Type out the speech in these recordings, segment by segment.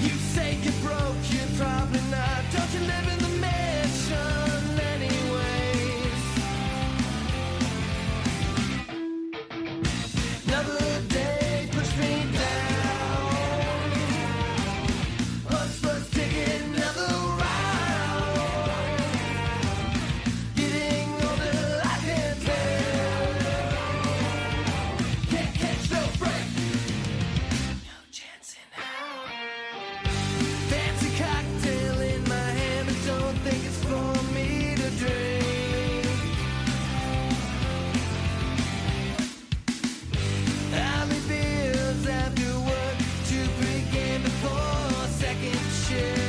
You say you're broke, you're probably not. Don't you live in the mansion anyways? Another day pushed me down. Buzz ticket, another round. Getting older, I can tell. Can't catch no break. No chance in hell. Fancy cocktail in my hand, I don't think it's for me to drink. Alley beers after work, to pregame before second shift.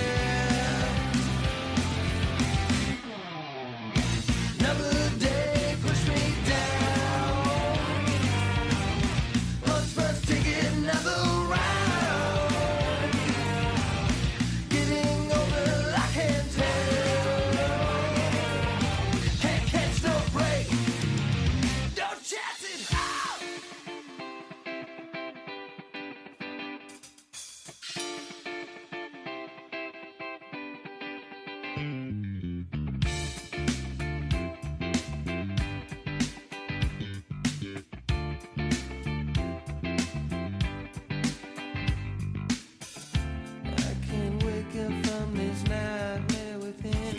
Another day pushed me down. First ticket, another round. Getting older, I can tell. Can't catch no break. Don't chance it out. I can't wake up from this nightmare within.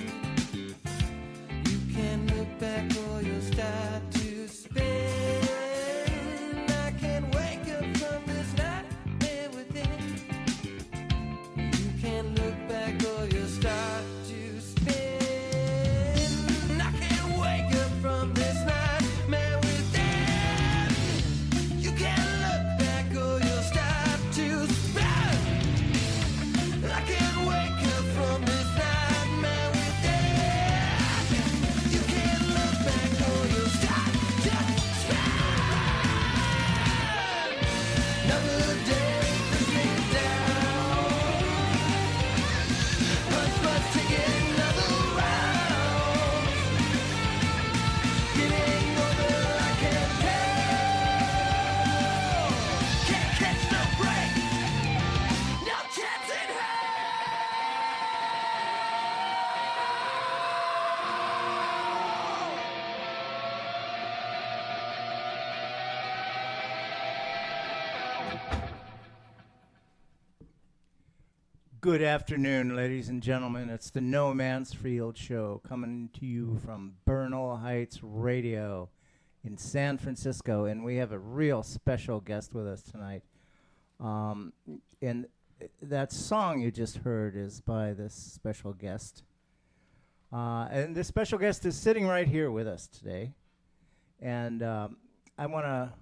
You can look back or you'll start to spin. I can't wake up from this nightmare within. You can look back or you'll start to spin. I can't wake up from this nightmare within. You can look back or you'll start to spin. I can't wake up from this nightmare within. You can't look back or you'll start to spin. Another day pushed me down. Buzz ticket, another round. Getting older, I can tell. Can't catch no break. No chance in hell. Good afternoon, ladies and gentlemen. It's the No Mansfield Show coming to you from Bernal Heights Radio in San Francisco, and we have a real special guest with us tonight. And that song you just heard is by this special guest. And this special guest is sitting right here with us today. And I want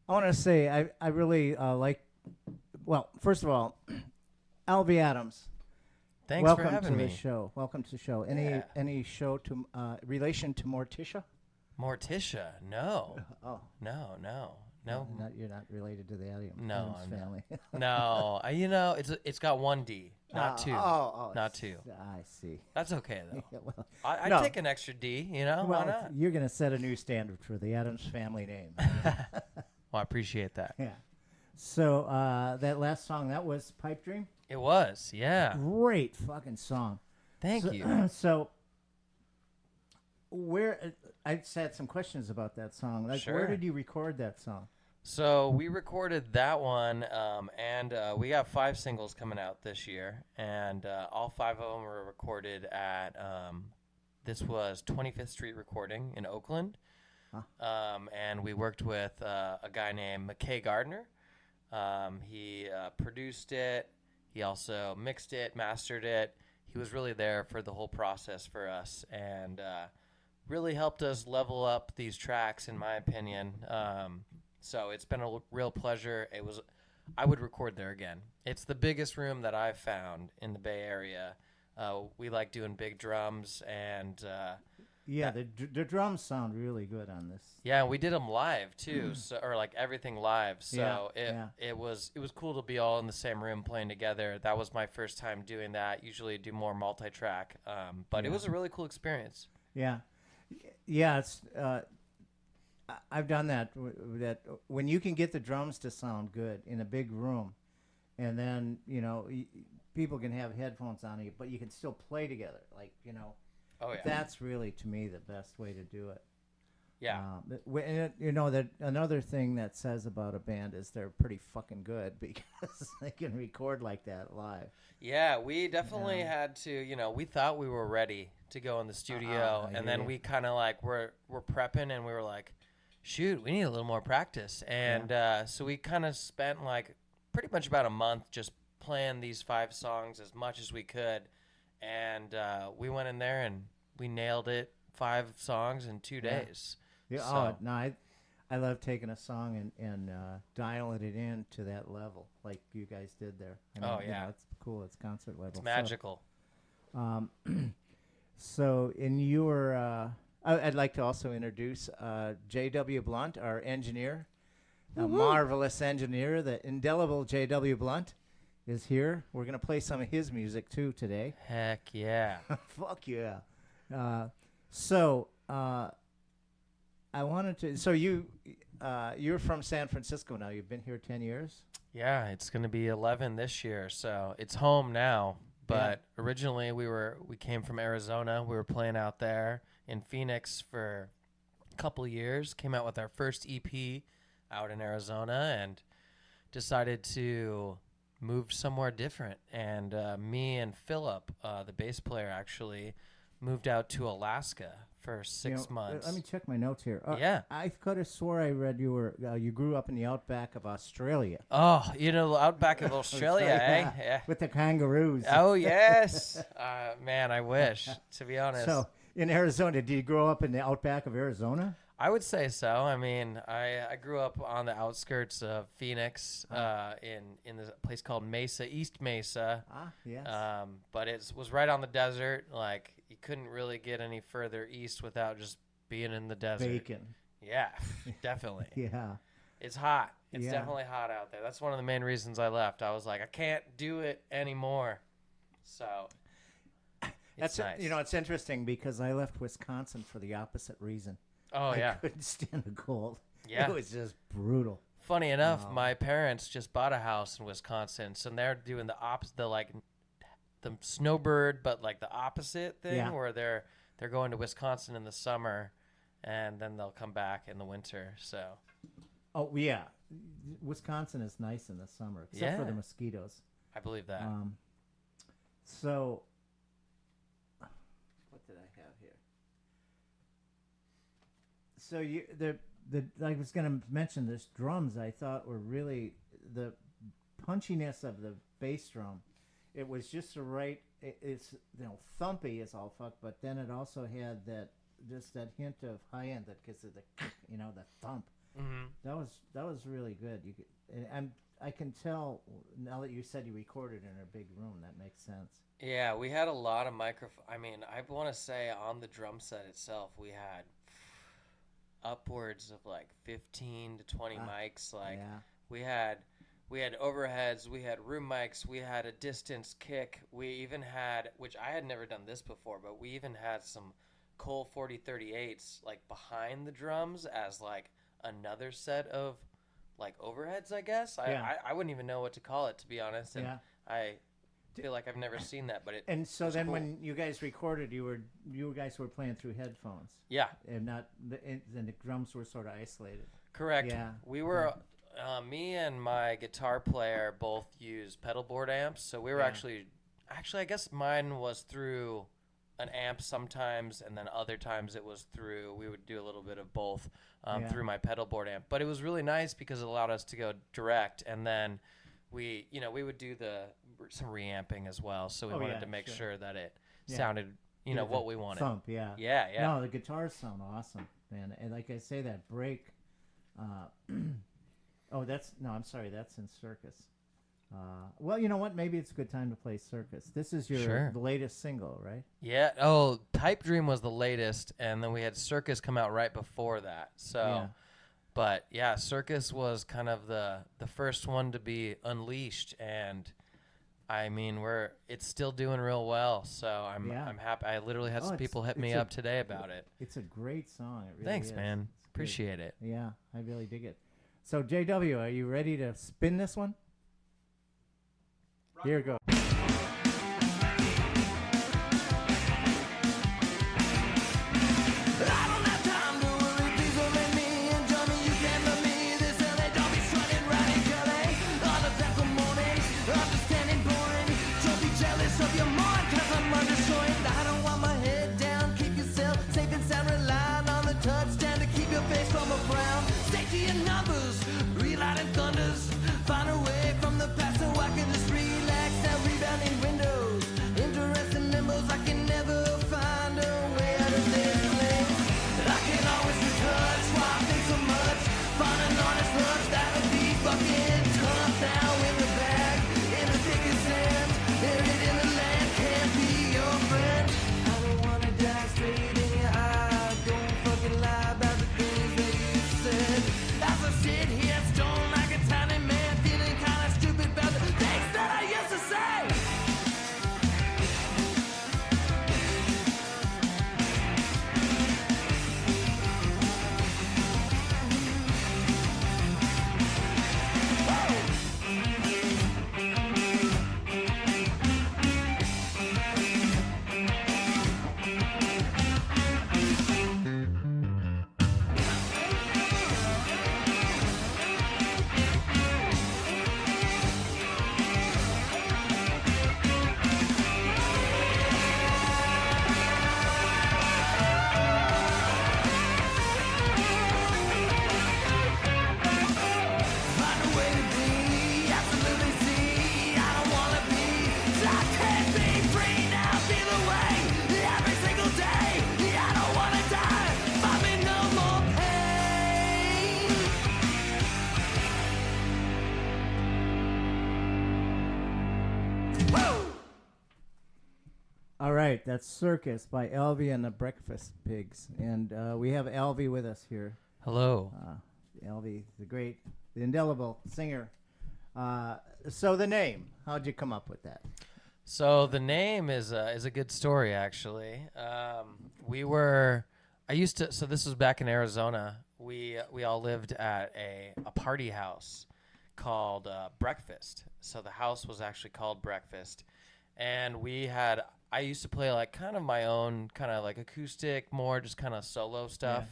to say I really like, well, first of all, Alvie Adams. Thanks Welcome for having to me. the show. Welcome to the show. Any show to relation to Morticia? Morticia? No. Oh, No. you're not related to the Adams No, I'm not. family. No. It's got one D, not two. Not two. I see. That's okay though. Yeah, well, I no. take an extra D. Why well, not? you're going to set a new standard for the Adams family name. Well, I appreciate that. Yeah. So that last song, that was Pipe Dream. It was, yeah. Great fucking song. Thank you. So, where I just had some questions about that song. Like, Sure. where did you record that song? So we recorded that one, and we got 5 singles coming out this year, and all 5 of them were recorded at this was 25th Street Recording in Oakland, and we worked with a guy named McKay Gardner. He produced it. He also mixed it, mastered it. He was really there for the whole process for us, and really helped us level up these tracks, in my opinion. So it's been a real pleasure. I would record there again. It's the biggest room that I've found in the Bay Area. We like doing big drums, and Yeah, the drums sound really good on this. yeah, we did them live too, or like everything live. So Yeah, it was cool to be all in the same room playing together. That was my first time doing that. Usually do more multi-track, but it was a really cool experience. Yeah, it's. I've done that. That when you can get the drums to sound good in a big room, and then people can have headphones on you, but you can still play together. Like Oh yeah. that's really to me the best way to do it. Yeah. That another thing that says about a band is they're pretty fucking good because they can record like that live. Yeah, we definitely had to, we thought we were ready to go in the studio, and then we kind of like we're prepping, and we were like, shoot, we need a little more practice. And so we kind of spent like pretty much about a month just playing these 5 songs as much as we could. And we went in there and we nailed it, 5 songs in 2 days. Yeah. So, I love taking a song and dialing it in to that level like you guys did there. It's cool. It's concert level. It's magical. So in your, I'd like to also introduce J.W. Blunt, our engineer, a marvelous engineer. The indelible J.W. Blunt is here. We're going to play some of his music, too, today. Heck yeah. Fuck yeah. I wanted to... So you're from San Francisco now. You've been here 10 years? Yeah, it's going to be 11 this year, so it's home now. But originally we came from Arizona. We were playing out there in Phoenix for a couple years. Came out with our first EP out in Arizona and decided to move somewhere different. And me and Philip, the bass player, actually moved out to Alaska for 6 months. Let me check my notes here. Yeah. I could have swore I read you grew up in the outback of Australia. Oh, outback of Australia, eh? Yeah. With the kangaroos. Oh, yes. Man, I wish, to be honest. So, in Arizona, did you grow up in the outback of Arizona? I would say so. I mean, I grew up on the outskirts of Phoenix, in this place called East Mesa. Yes. But it was right on the desert. Like, you couldn't really get any further east without just being in the desert. Bacon. Yeah, definitely. Yeah. It's hot. It's definitely hot out there. That's one of the main reasons I left. I was like, I can't do it anymore. So, it's nice. It's interesting because I left Wisconsin for the opposite reason. Oh, I couldn't stand the cold. Yeah. It was just brutal. Funny enough, my parents just bought a house in Wisconsin, so they're doing the opposite, the snowbird, but like the opposite thing, where they're going to Wisconsin in the summer, and then they'll come back in the winter. So. Oh yeah, Wisconsin is nice in the summer, except for the mosquitoes. I believe that. So, what did I have here? So I was going to mention this drums. I thought were really the punchiness of the bass drum. It was just the right. It's thumpy as all fuck, but then it also had that hint of high end that gives it the thump. Mm-hmm. That was really good. I can tell now that you said you recorded in a big room. That makes sense. Yeah, we had a lot of microphone. I mean, I want to say on the drum set itself, we had upwards of like 15 to 20 mics. Like we had overheads, we had room mics, we had a distance kick. We even had, which I had never done this before, but we even had some Cole 4038s like behind the drums as like another set of like overheads, I guess. I wouldn't even know what to call it, to be honest. And I feel like I've never seen that, but it. And so then, cool. When you guys recorded, you guys were playing through headphones. Yeah. And the drums were sort of isolated. Correct. Yeah. We were. Me and my guitar player both use pedal board amps, so we were actually, I guess mine was through an amp sometimes, and then other times it was through. We would do a little bit of both through my pedal board amp, but it was really nice because it allowed us to go direct, and then we would do some reamping as well. So we wanted to make sure that it sounded, what we wanted. Thump, yeah. Yeah. No, the guitars sound awesome, man. And like I say, that break. I'm sorry, that's in Circus. Well, you know what? Maybe it's a good time to play Circus. This is the latest single, right? Yeah. Oh, Type Dream was the latest, and then we had Circus come out right before that. So, but yeah, Circus was kind of the first one to be unleashed, and I mean it's still doing real well. So I'm happy. I literally had some people hit me up today about it. It's a great song. It really Thanks, is. man. Appreciate it. Yeah, I really dig it. So, JW, are you ready to spin this one? Here we go. I don't have time to worry, please don't let me enjoy me. You can't love me this early, don't be strutting radically. All of that for mornings, understanding boring. Don't be jealous of your mind, cause I'm undestroyed. I don't want my head down, keep yourself safe and sound, relying on the touchdown to keep your face from a frown. Stick to your numbers, relight and thunders. Find a way from the past so I can just relax. Now rebounding windows, interesting limbos. I can never find a way out of this place. I can always retouch why I think so much. Find an honest love that'll be fucking tough. Now in the bag, in the thick of sand, buried in the land, can't be your friend. I don't wanna die straight in your eye. Don't fucking lie about the things that you said. As I sit here stone like a tiny man, feeling kinda stupid about the things that I used to say. Find a way to be, absolutely see. I don't wanna be, I can't be free now. Feel away every single day. I don't wanna die, find me no more pain. Woo! All right, that's Circus by Alvie and the Breakfast Pigs. And we have Alvie with us here. Hello. Alvie, the indelible singer. So the name, how'd you come up with that? So the name is a good story, actually. So this was back in Arizona. We all lived at a party house called Breakfast. So the house was actually called Breakfast. And I used to play like kind of my own kind of like acoustic, more just kind of solo stuff.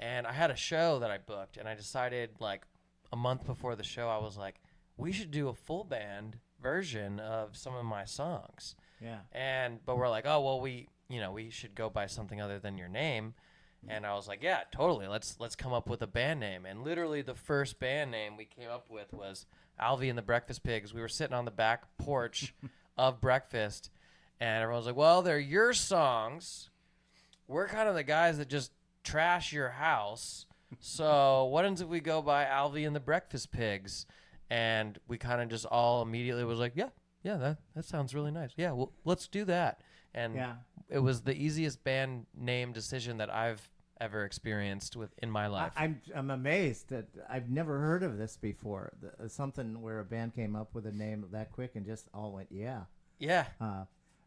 And I had a show that I booked, and I decided like a month before the show, I was like, we should do a full band version of some of my songs. Yeah. But we're like, oh, well, we should go by something other than your name. And I was like, yeah, totally. Let's come up with a band name. And literally the first band name we came up with was Alvie and the Breakfast Pigs. We were sitting on the back porch of Breakfast, and everyone's like, well, they're your songs. We're kind of the guys that just trash your house. So what if we go by Alvie and the Breakfast Pigs? And we kind of just all immediately was like, yeah, that sounds really nice. Yeah, well, let's do that. And it was the easiest band name decision that I've ever experienced in my life. I'm amazed that I've never heard of this before. Something where a band came up with a name that quick and just all went, yeah. Yeah.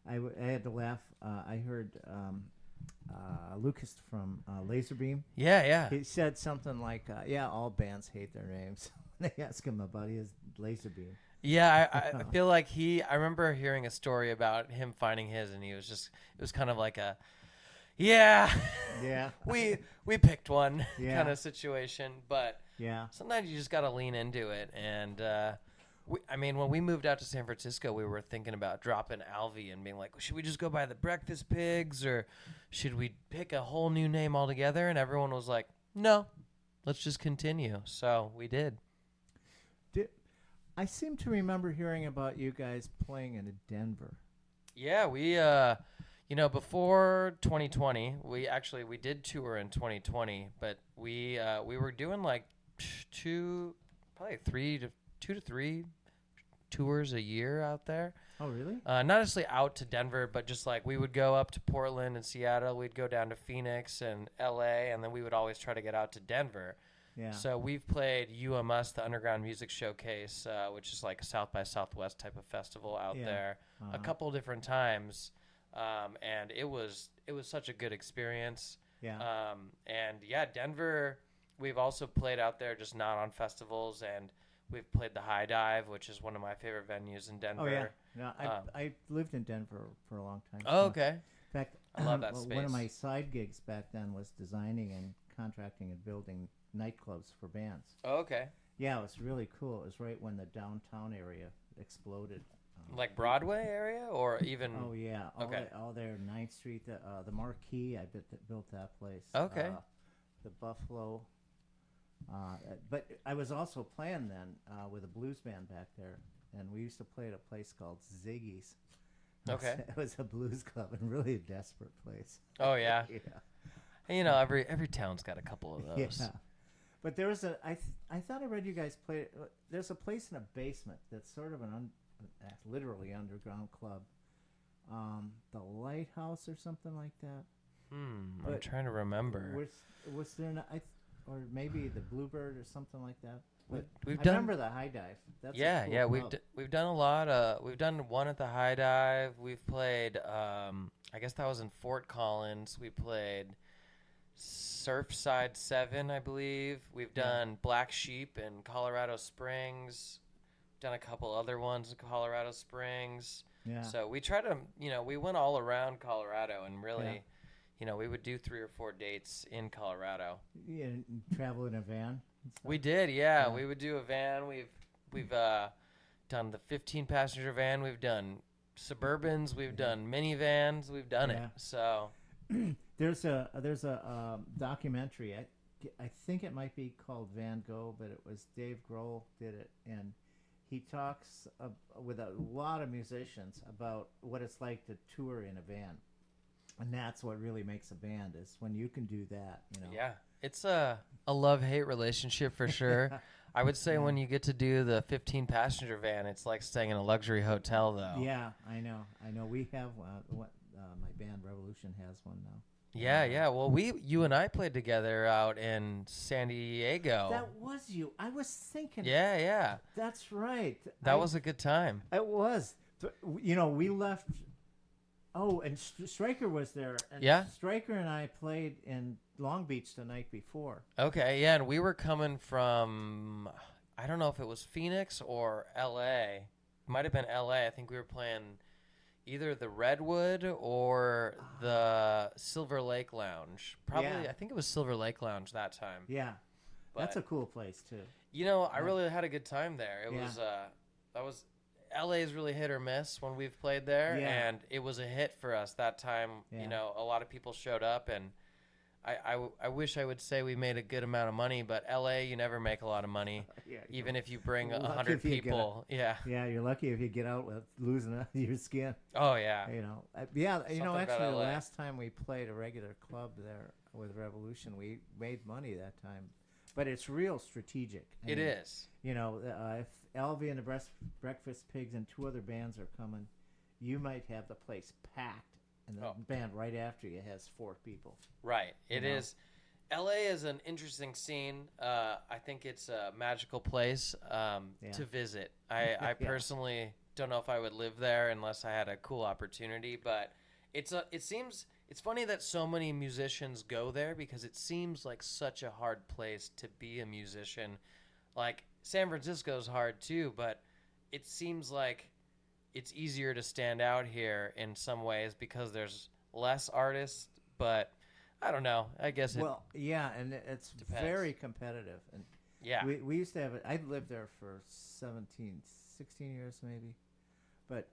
I had to laugh. I heard Lucas from Laserbeam. Yeah. He said something like, yeah, all bands hate their names. They asked him about his Laserbeam. Yeah, I feel like I remember hearing a story about him finding his, and it was kind of like a, yeah, we picked one kind of situation. But sometimes you just got to lean into it. And when we moved out to San Francisco, we were thinking about dropping Alvie and being like, should we just go by the Breakfast Pigs, or should we pick a whole new name altogether? And everyone was like, no, let's just continue. So we did. I seem to remember hearing about you guys playing in Denver. Yeah, we before 2020, we did tour in 2020, but we were doing like two to three tours a year out there. Oh, really? Not necessarily out to Denver, but just like we would go up to Portland and Seattle, we'd go down to Phoenix and LA, and then we would always try to get out to Denver. Yeah. So we've played UMUS, the Underground Music Showcase, which is like a South by Southwest type of festival out there, a couple different times, and it was such a good experience. Yeah. Denver, we've also played out there, just not on festivals, and We've played the High Dive, which is one of my favorite venues in Denver. Oh yeah, no, I lived in Denver for a long time. Oh, so okay. in fact, I love that One of space. my side gigs back then was designing and contracting and building nightclubs for bands. Oh, okay. Yeah, it was really cool. It was right when the downtown area exploded. Like Broadway area, or even? Oh yeah, Okay. all there, 9th Street, the Marquee. I built that place. Okay. The Buffalo. But I was also playing then with a blues band back there, and we used to play at a place called Ziggy's. Okay. It was a blues club and really a desperate place. Oh yeah. Yeah. And, you know, every town's got a couple of those. Yeah. But there was I thought I read you guys play. There's a place in a basement that's sort of literally underground club, the Lighthouse or something like that. I'm But trying to remember. Was there not, or maybe the Bluebird or something like that? But We've I done. remember the High Dive. That's a Yeah, cool yeah. club. We've done a lot. We've done one at the High Dive. We've played. I guess that was in Fort Collins. We played Surfside 7, I believe. We've done Black Sheep in Colorado Springs. Done a couple other ones in Colorado Springs. Yeah. So we try to, we went all around Colorado, and really, Yeah. we would do 3 or 4 dates in Colorado. Yeah, and travel in a van. And stuff. We did, yeah. We would do a van. We've done the 15-passenger van. We've done Suburbans. We've done minivans. We've done it. Yeah. So There's a documentary. I think it might be called Van Gogh, but it was Dave Grohl did it, and he talks with a lot of musicians about what it's like to tour in a van, and that's what really makes a band is when you can do that. yeah, it's a love-hate relationship for sure. I would say when you get to do the 15-passenger van, it's like staying in a luxury hotel, though. Yeah, I know. We have my band Revolution has one now. Yeah. Well, you and I played together out in San Diego. That was you. I was thinking. Yeah. That's right. That was a good time. It was. We left. Oh, and Stryker was there. And Yeah. Stryker and I played in Long Beach the night before. Okay, yeah, and we were coming from, I don't know if it was Phoenix or L.A. It might have been L.A. I think we were playing either the Redwood or the Silver Lake Lounge. Probably, Yeah. I think it was Silver Lake Lounge that time. Yeah. That's a cool place, too. I really had a good time there. It was, LA is really hit or miss when we've played there, Yeah. and it was a hit for us that time. Yeah. A lot of people showed up, and I wish I would say we made a good amount of money, but LA, you never make a lot of money, Yeah, even if you bring lucky 100 if you get people. Yeah. Yeah, you're lucky if you get out with losing your skin. Oh, yeah. Actually, about the LA. last time we played a regular club there with Revolution, we made money that time. But it's real strategic. It is. If Alvie and the Breakfast Pigs and 2 other bands are coming, you might have the place packed, and the band right after you has 4 people. Right. It is. LA is an interesting scene. I think it's a magical place to visit. I personally don't know if I would live there unless I had a cool opportunity, but it's funny that so many musicians go there because it seems like such a hard place to be a musician. Like San Francisco's hard too, but it seems like it's easier to stand out here in some ways because there's less artists, but I don't know. I guess and it's depends. very competitive. And yeah. we used to have it. I lived there for 16 years maybe. But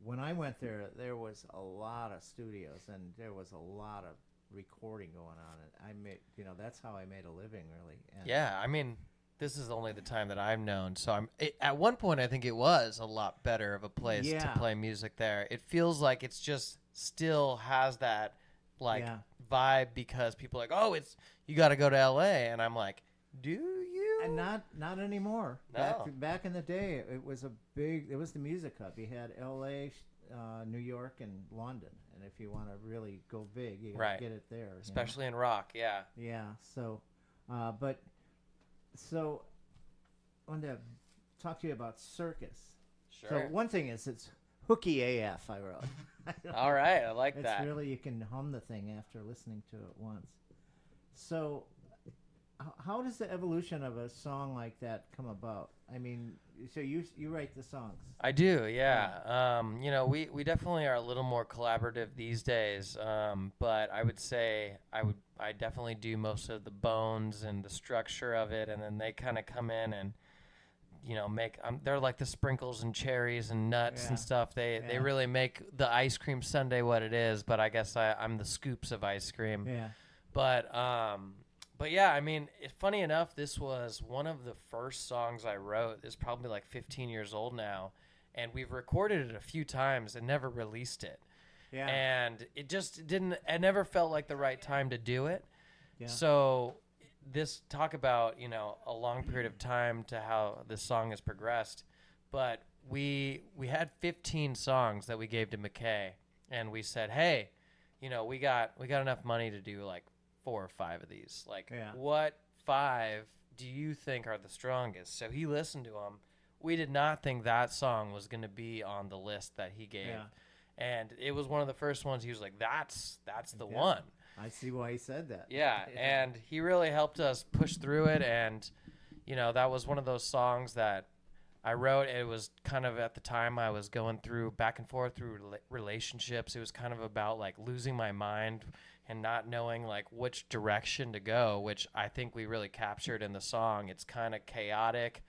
when I went there, there was a lot of studios and there was a lot of recording going on. And I made, that's how I made a living, really. And Yeah, I mean, this is only the time that I've known. So at one point, I think it was a lot better of a place to play music there. It feels like it's just still has that vibe because people are like, oh, you got to go to L.A. And I'm like, do you? And not anymore. No. Back in the day, it was the music hub. You had L.A., New York, and London. And if you want to really go big, you got to get it there. Especially in rock, yeah. Yeah. So, So, I wanted to talk to you about Circus. Sure. So one thing is it's hooky AF, I wrote. All right, I like It's that. really, you can hum the thing after listening to it once. So, how does the evolution of a song like that come about? I mean, so you write the songs. I do, yeah. You know, we definitely are a little more collaborative these days. But I would say I definitely do most of the bones and the structure of it, and then they kind of come in and, you know, make they're like the sprinkles and cherries and nuts and stuff. They really make the ice cream sundae what it is. But I guess I'm the scoops of ice cream. Yeah. But yeah, I mean, funny enough, this was one of the first songs I wrote. It's probably like 15 years old now, and we've recorded it a few times and never released it. Yeah. And it just didn't. It never felt like the right time to do it. Yeah. So this talk about, you know, a long period of time to how this song has progressed, but we had 15 songs that we gave to McKay, and we said, hey, you know, we got enough money to do like 4 or 5 of these. Like, what 5 do you think are the strongest? So he listened to them. We did not think that song was going to be on the list that he gave. Yeah. And it was one of the first ones. He was like, that's the one. I see why he said that. Yeah, and he really helped us push through it. And, you know, that was one of those songs that I wrote. It was kind of at the time I was going through back and forth through relationships. It was kind of about like losing my mind and not knowing like which direction to go, which I think we really captured in the song. It's kind of chaotic,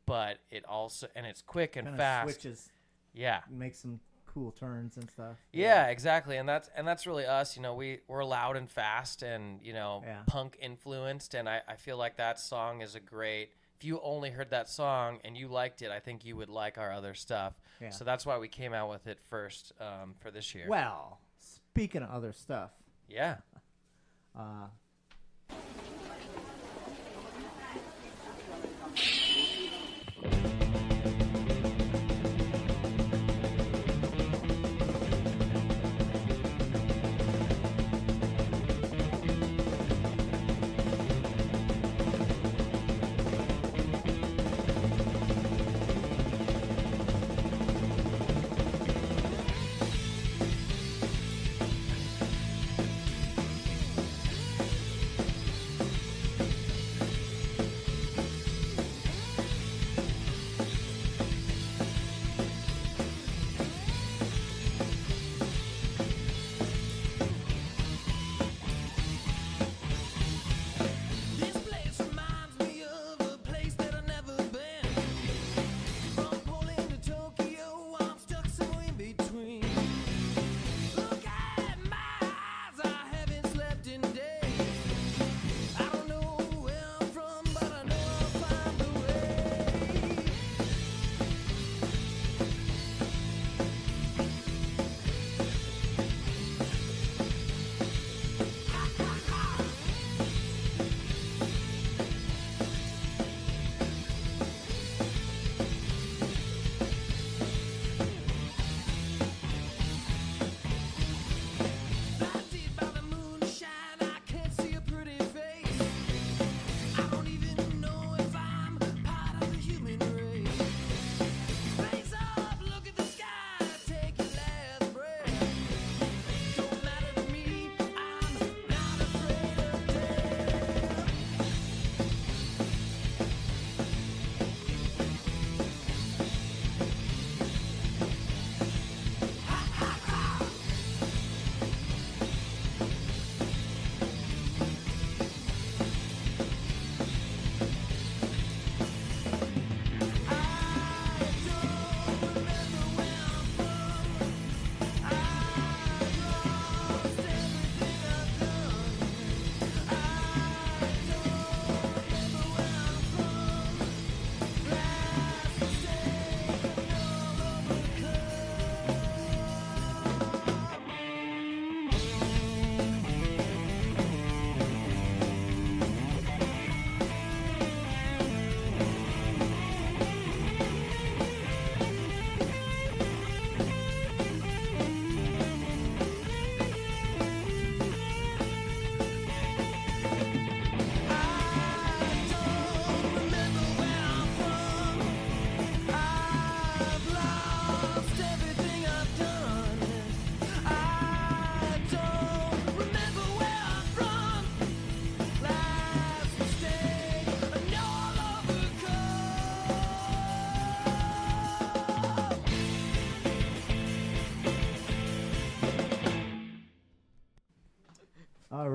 but it also, and it's quick and Kinda fast. Switches. Yeah. Makes some cool turns and stuff. Yeah, exactly. And that's really us. You know, we're loud and fast and, you know, punk influenced. And I feel like that song is a great, if you only heard that song and you liked it, I think you would like our other stuff. Yeah. So that's why we came out with it first for this year. Well, speaking of other stuff. Yeah.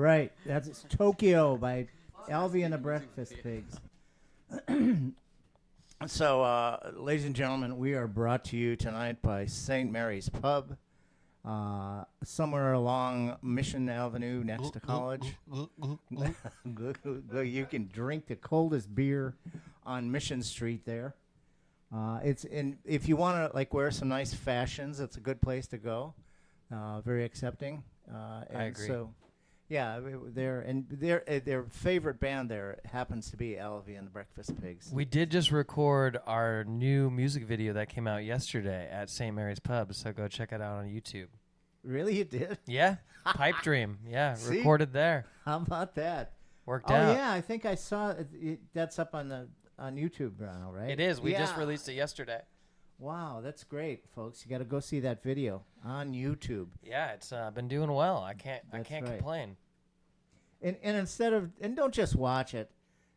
right. That's Tokyo by Alvie and the Breakfast Pigs. So, ladies and gentlemen, we are brought to you tonight by St. Mary's Pub, somewhere along Mission Avenue next to college. You can drink the coldest beer on Mission Street there. If you want to wear some nice fashions, it's a good place to go. Very accepting. I agree. So, yeah, their favorite band there happens to be Alvie and the Breakfast Pigs. We did just record our new music video that came out yesterday at St. Mary's Pub, so go check it out on YouTube. Really, you did? Yeah, Pipe Dream. Yeah, See? recorded there. How about that? Worked Oh out. yeah, I think I saw it. That's up on YouTube now, right? It is. We just Yeah. released it yesterday. Wow, that's great, folks. You got to go see that video on YouTube. Yeah, it's been doing well. I can't That's right. complain. And don't just watch it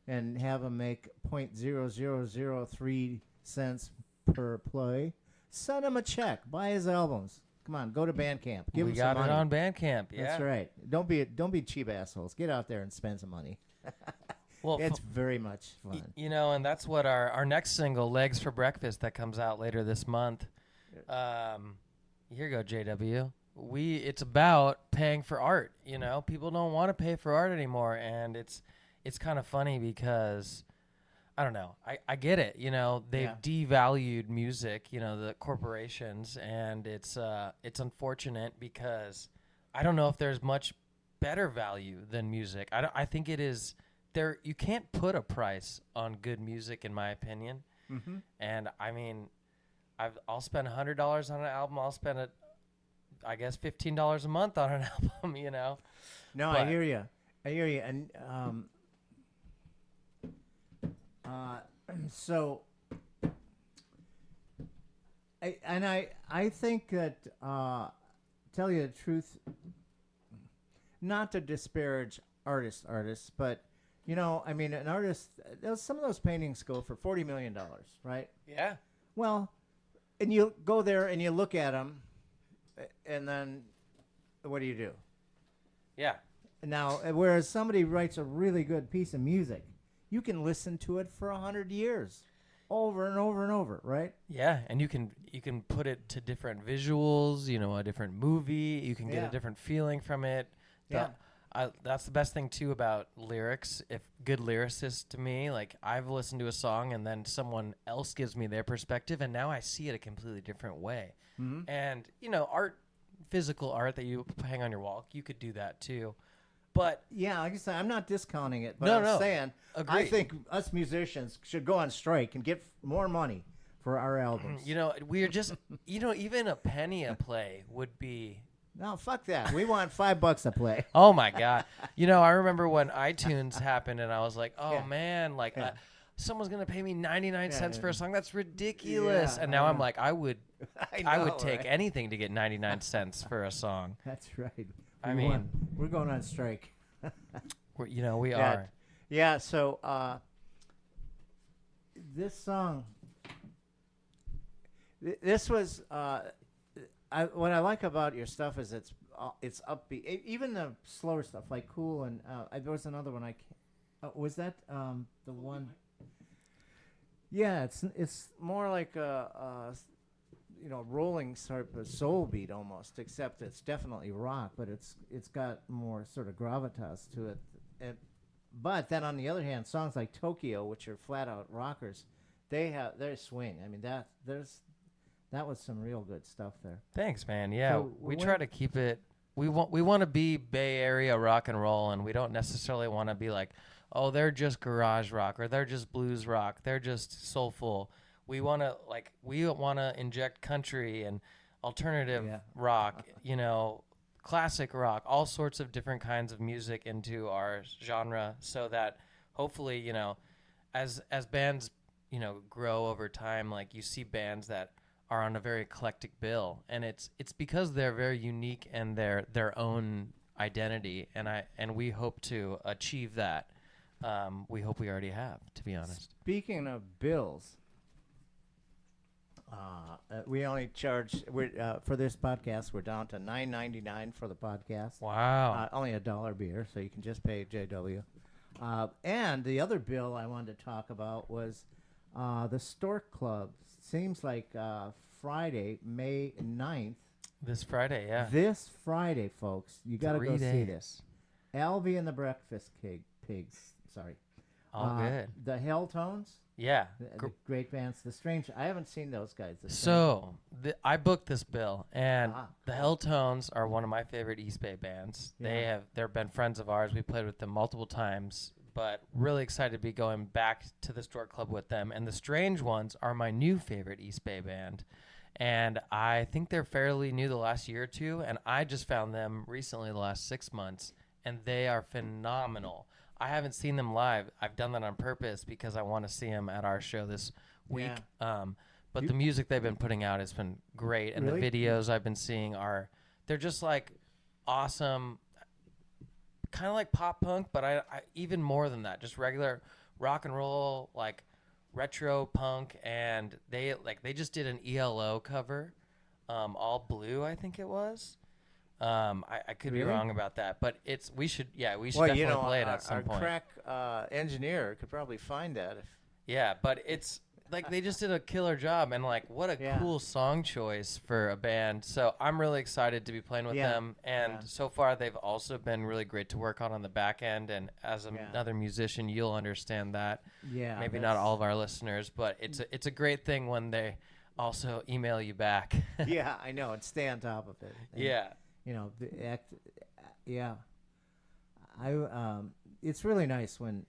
and have them make .0003 cents per play. Send him a check. Buy his albums. Come on, go to Bandcamp. Give We him got some it money. on Bandcamp. Yeah, That's right. Don't be cheap assholes. Get out there and spend some money. Well, It's very much fun. and that's what our next single, "Legs for Breakfast," that comes out later this month. Here you go, JW. It's about paying for art. People don't want to pay for art anymore, and it's kind of funny because I don't know. I get it. They've devalued music. The corporations, and it's unfortunate because I don't know if there's much better value than music. I think it is. You can't put a price on good music, in my opinion. Mm-hmm. And I mean, I'll spend $100 on an album. I'll spend I guess $15 a month on an album. No, But- I hear you. And so I think that tell you the truth, not to disparage artists, but an artist, some of those paintings go for $40 million, right? Yeah. Well, and you go there and you look at them, and then what do you do? Yeah. Now, whereas somebody writes a really good piece of music, you can listen to it for 100 years, over and over and over, right? Yeah, and you can put it to different visuals, a different movie. You can get Yeah. a different feeling from it. Yeah. That's the best thing too about lyrics. If good lyricists to me, I've listened to a song and then someone else gives me their perspective, and now I see it a completely different way. Mm-hmm. And physical art that you hang on your wall, you could do that too. But Yeah, like I said, I'm not discounting it, but No, I'm no. saying I Agreed. think us musicians should go on strike and get more money for our albums. we're just even a penny a play would be. No, fuck that. We want $5 a play. Oh my God. I remember when iTunes happened and I was like, oh Yeah. man, Yeah. someone's going to pay me 99 cents yeah. for a song. That's ridiculous. Yeah, and now I I'm know. like, I would know, take right? anything to get 99 cents for a song. That's right. I mean- we're going on strike. We Yeah. are. Yeah, so this song, this was, what I like about your stuff is it's upbeat. Even the slower stuff, like Cool, and there was another one. Was that the one? Yeah, it's more like a rolling sort of soul beat almost, except it's definitely rock, but it's got more sort of gravitas to it. But then on the other hand, songs like Tokyo, which are flat out rockers, they swing. I mean that was some real good stuff there. Thanks, man. Yeah, So we when- try to keep it. We want to be Bay Area rock and roll, and we don't necessarily want to be like, oh, they're just garage rock or they're just blues rock. They're just soulful. We want to inject country and alternative Yeah. rock, classic rock, all sorts of different kinds of music into our genre, so that hopefully, as bands, grow over time, you see bands that are on a very eclectic bill, and it's because they're very unique and they're their own identity, and we hope to achieve that. We hope we already have, to be honest. Speaking of bills, we only charge for this podcast. We're down to $9.99 for the podcast. Wow. Only $1 beer, so you can just pay JW. And the other bill I wanted to talk about was the Stork Club. Seems like Friday, May 9th. This Friday, yeah. This Friday, folks. You got to 3 go see days. this. Alvie and the Breakfast Pigs. Sorry. All good. The Helltones. Yeah. The great bands. The Strange. I haven't seen those guys. So I booked this bill, and the Helltones are one of my favorite East Bay bands. Yeah. They've been friends of ours. We played with them multiple times, but really excited to be going back to the Stork Club with them. And the Strange Ones are my new favorite East Bay band, and I think they're fairly new the last year or two. And I just found them recently the last 6 months, and they are phenomenal. I haven't seen them live. I've done that on purpose because I want to see them at our show this week. Yeah. But the music they've been putting out has been great, and Really? the videos I've been seeing they're just like awesome, kind of like pop punk, but I even more than that, just regular rock and roll, like retro punk. And they just did an ELO cover, All Blue, I think it was. I could be Really? wrong about that, but we should Well, definitely play it at some our point. crack engineer could probably find that. Yeah, but it's like they just did a killer job, and like what a cool song choice for a band. So I'm really excited to be playing with them, and so far they've also been really great to work on the back end. And as another musician, you'll understand that. Yeah, maybe not all of our listeners, but it's a great thing when they also email you back. Yeah, I know, and stay on top of it. And, you know, it's really nice when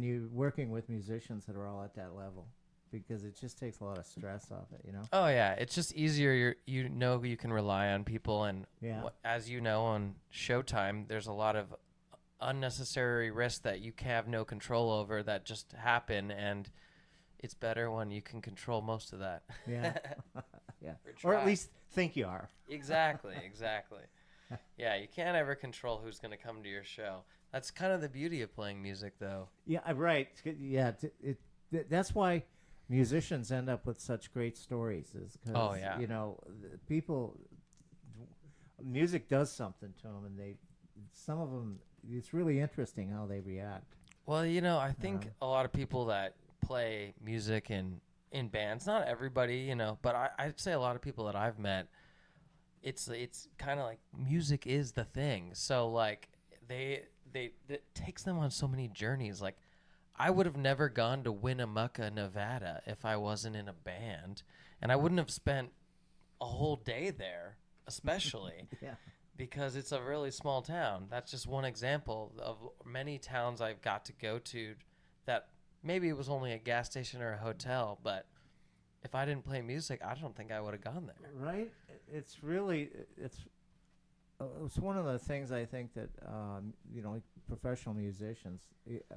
you're working with musicians that are all at that level, because it just takes a lot of stress off it, you know. Oh yeah, it's just easier. You know you can rely on people, and as you know, on Showtime, there's a lot of unnecessary risks that you have no control over that just happen, and it's better when you can control most of that. Yeah, yeah, or at least think you are. Exactly. Yeah, you can't ever control who's going to come to your show. That's kind of the beauty of playing music, though. Yeah, right. Yeah, that's why musicians end up with such great stories. Is because you know, music does something to them, and some of them, it's really interesting how they react. Well, you know, I think a lot of people that play music in bands, not everybody, you know, but I'd say a lot of people that I've met, it's kind of like music is the thing. So like it takes them on so many journeys. Like I would have never gone to Winnemucca, Nevada if I wasn't in a band, and I wouldn't have spent a whole day there, especially because it's a really small town. That's just one example of many towns I've got to go to that maybe it was only a gas station or a hotel, but if I didn't play music, I don't think I would have gone there. Right? It's really it's one of the things I think that you know, like professional musicians,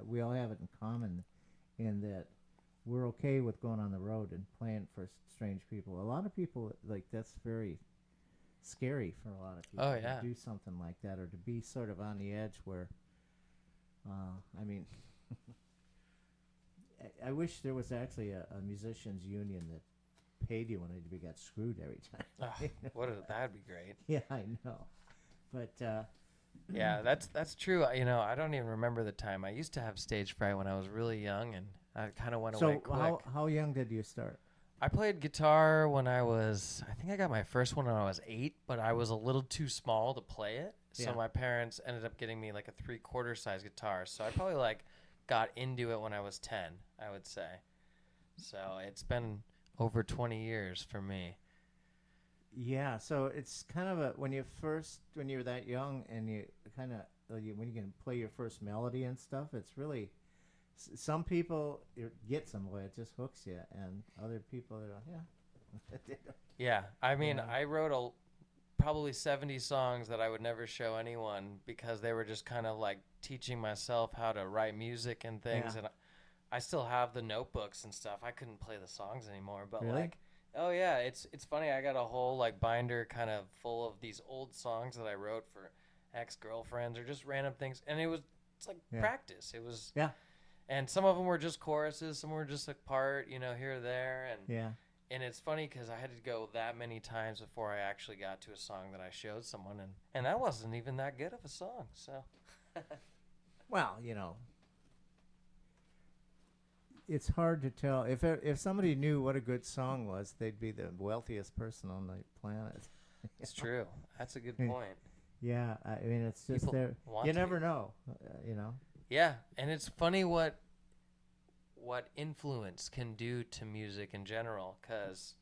we all have it in common, in that we're okay with going on the road and playing for strange people. A lot of people, like, that's very scary for a lot of people to do something like that, or to be sort of on the edge where I mean I wish there was actually a musicians union that paid you when you got screwed every time. That'd be great. Yeah, I know. But yeah, that's true. You know, I don't even remember the time. I used to have stage fright when I was really young, and I kind of went away quick. So how young did you start? I played guitar when I think I got my first one when I was 8, but I was a little too small to play it. So my parents ended up getting me like a 3/4 size guitar. So I probably got into it when I was 10, I would say. So it's been over 20 years for me. Yeah, so it's kind of when you're that young, and you kind of when you can play your first melody and stuff, it's really, some people get some way, it just hooks you, and other people Yeah, I mean, I wrote probably 70 songs that I would never show anyone because they were just kind of like teaching myself how to write music and things. And I still have the notebooks and stuff. I couldn't play the songs anymore, but it's funny. I got a whole binder kind of full of these old songs that I wrote for ex-girlfriends or just random things. And it's like practice. It was, and some of them were just choruses. Some were just a part, here or there. And and it's funny because I had to go that many times before I actually got to a song that I showed someone, and that wasn't even that good of a song. So, Well, it's hard to tell. If somebody knew what a good song was, they'd be the wealthiest person on the planet. it's true. That's a good point. Yeah, I mean, it's just People there. want You to never be. know, Yeah, and it's funny what influence can do to music in general, because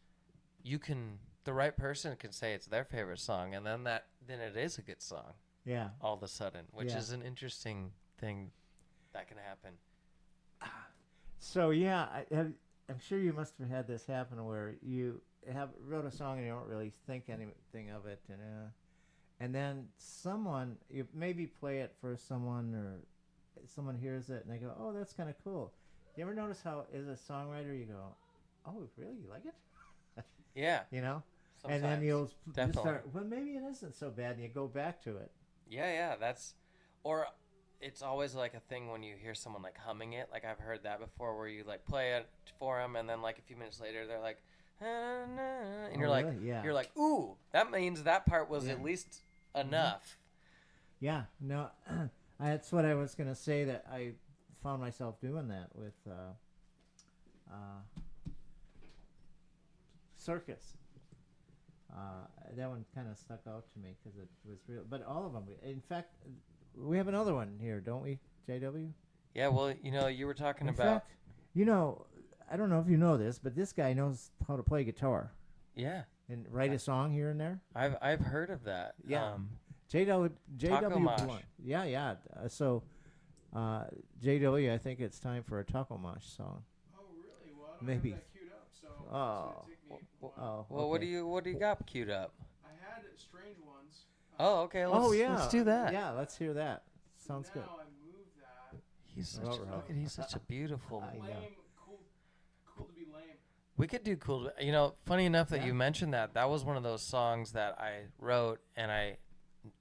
the right person can say it's their favorite song, and then it is a good song Yeah. all of a sudden, which Yeah. is an interesting thing that can happen. So yeah, I'm sure you must have had this happen where you wrote a song and you don't really think anything of it, and then you maybe play it for someone, or someone hears it and they go, "Oh, that's kind of cool." You ever notice how, as a songwriter, you go, "Oh, really? You like it?" Yeah, And then sometimes. you'll just Definitely. start, well, maybe it isn't so bad, and you go back to it. Yeah, or it's always like a thing when you hear someone like humming it. Like I've heard that before, where you like play it for them, and then like a few minutes later they're like, and you're like, really? Yeah. you're like, ooh, that means that part was Yeah. at least enough. Yeah, no, that's what I was going to say, that I found myself doing that with Circus. That one kind of stuck out to me because it was real. But all of them, in fact, we have another one here, don't we, JW? Yeah, well, you were talking In about. fact, I don't know if you know this, but this guy knows how to play guitar Yeah, and write a song here and there. I've heard of that. Yeah. JW Mosh. Blunt. Yeah. JW, I think it's time for a Taco Mosh song. Oh, really? Well, I don't Maybe. have that queued up, so it's Oh. gonna take me a while. Oh, Well, okay. what do you got queued up? I had Strange Ones. Oh, okay. Yeah. Let's do that. Yeah, let's hear that. Sounds now good. I moved that. He's such a beautiful. I know. Lame, cool to be lame. We could do cool. Funny enough that you mentioned that. That was one of those songs that I wrote, and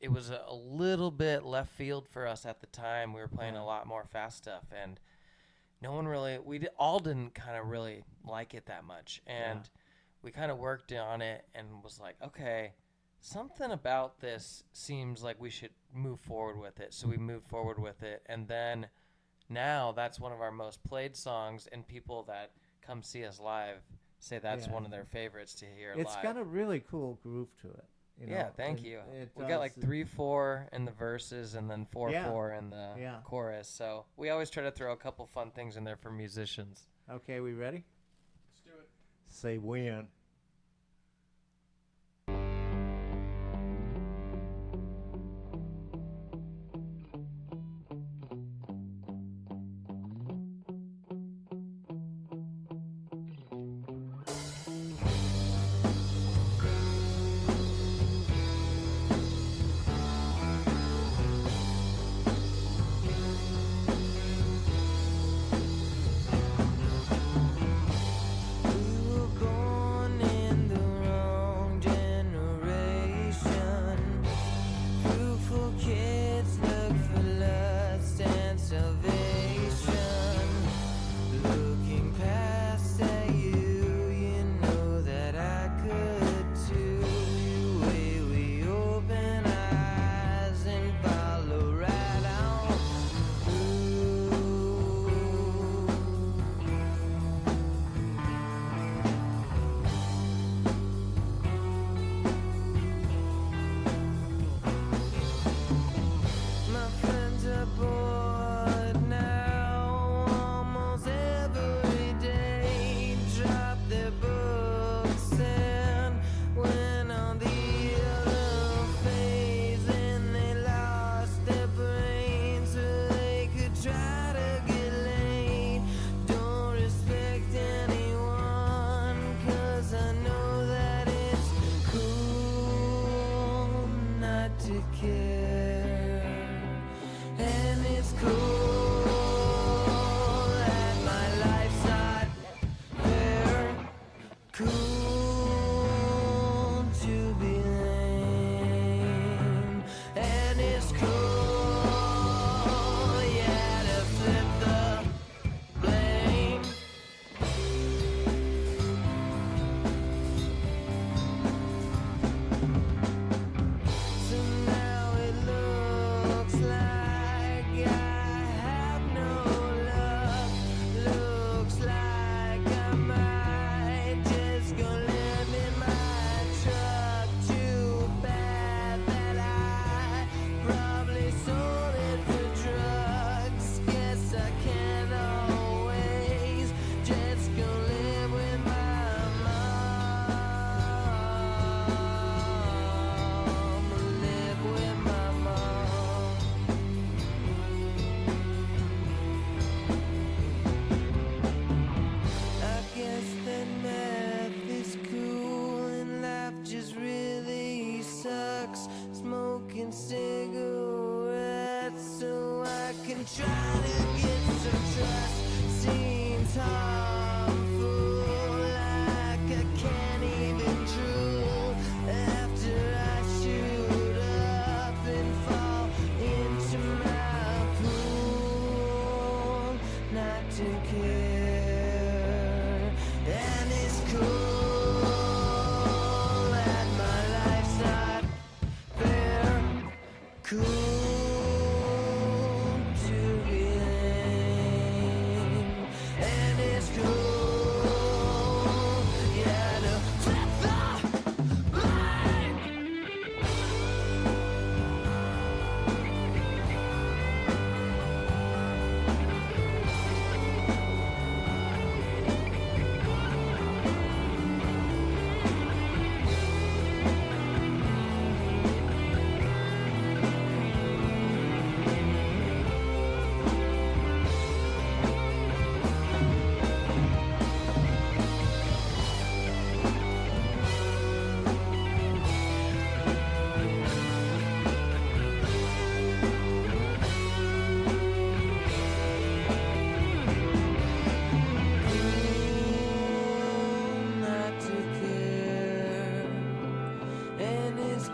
it was a little bit left field for us at the time. We were playing a lot more fast stuff, and no one really, all didn't kind of really like it that much. And we kind of worked on it and was like, okay, something about this seems like we should move forward with it. So we moved forward with it, and then now that's one of our most played songs, and people that come see us live say that's one of their favorites to hear live. It's got a really cool groove to it. Yeah, thank you. We got like 3/4 in the verses and then 4/4 in the chorus. So we always try to throw a couple fun things in there for musicians. Okay, we ready? Let's do it. Say when. We were born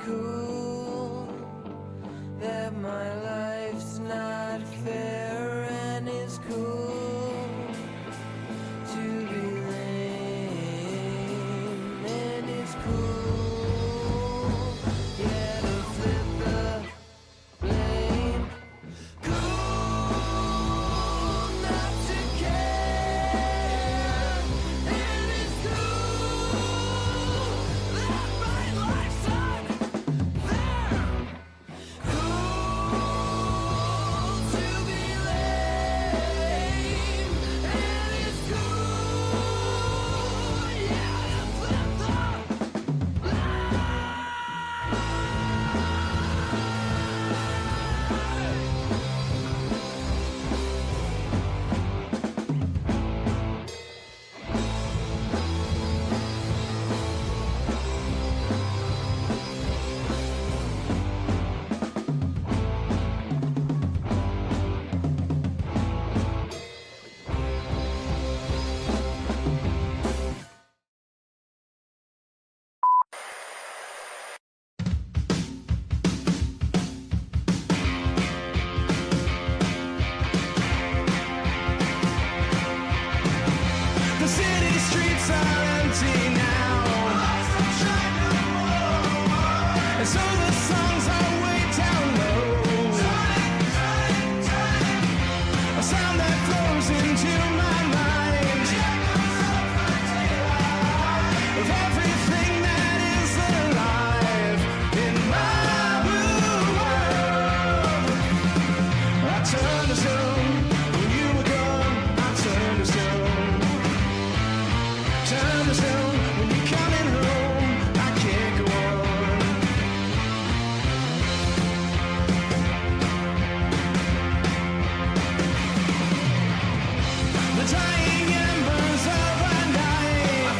cool, that my life's not fair, and it's cool to be lame, and it's cool, yeah, to flip the blame. Cool not to care, and it's cool that my life's unfair. Cool to be lame, and it's cool, yeah, to flip the The city streets are empty now. And so the songs are way down low. A sound that flows into my mind of everything that is alive in my blue world. I turned to stone when you were gone. I turned to stone. Turn to stone when you're coming home. I can't go on. The dying embers of a night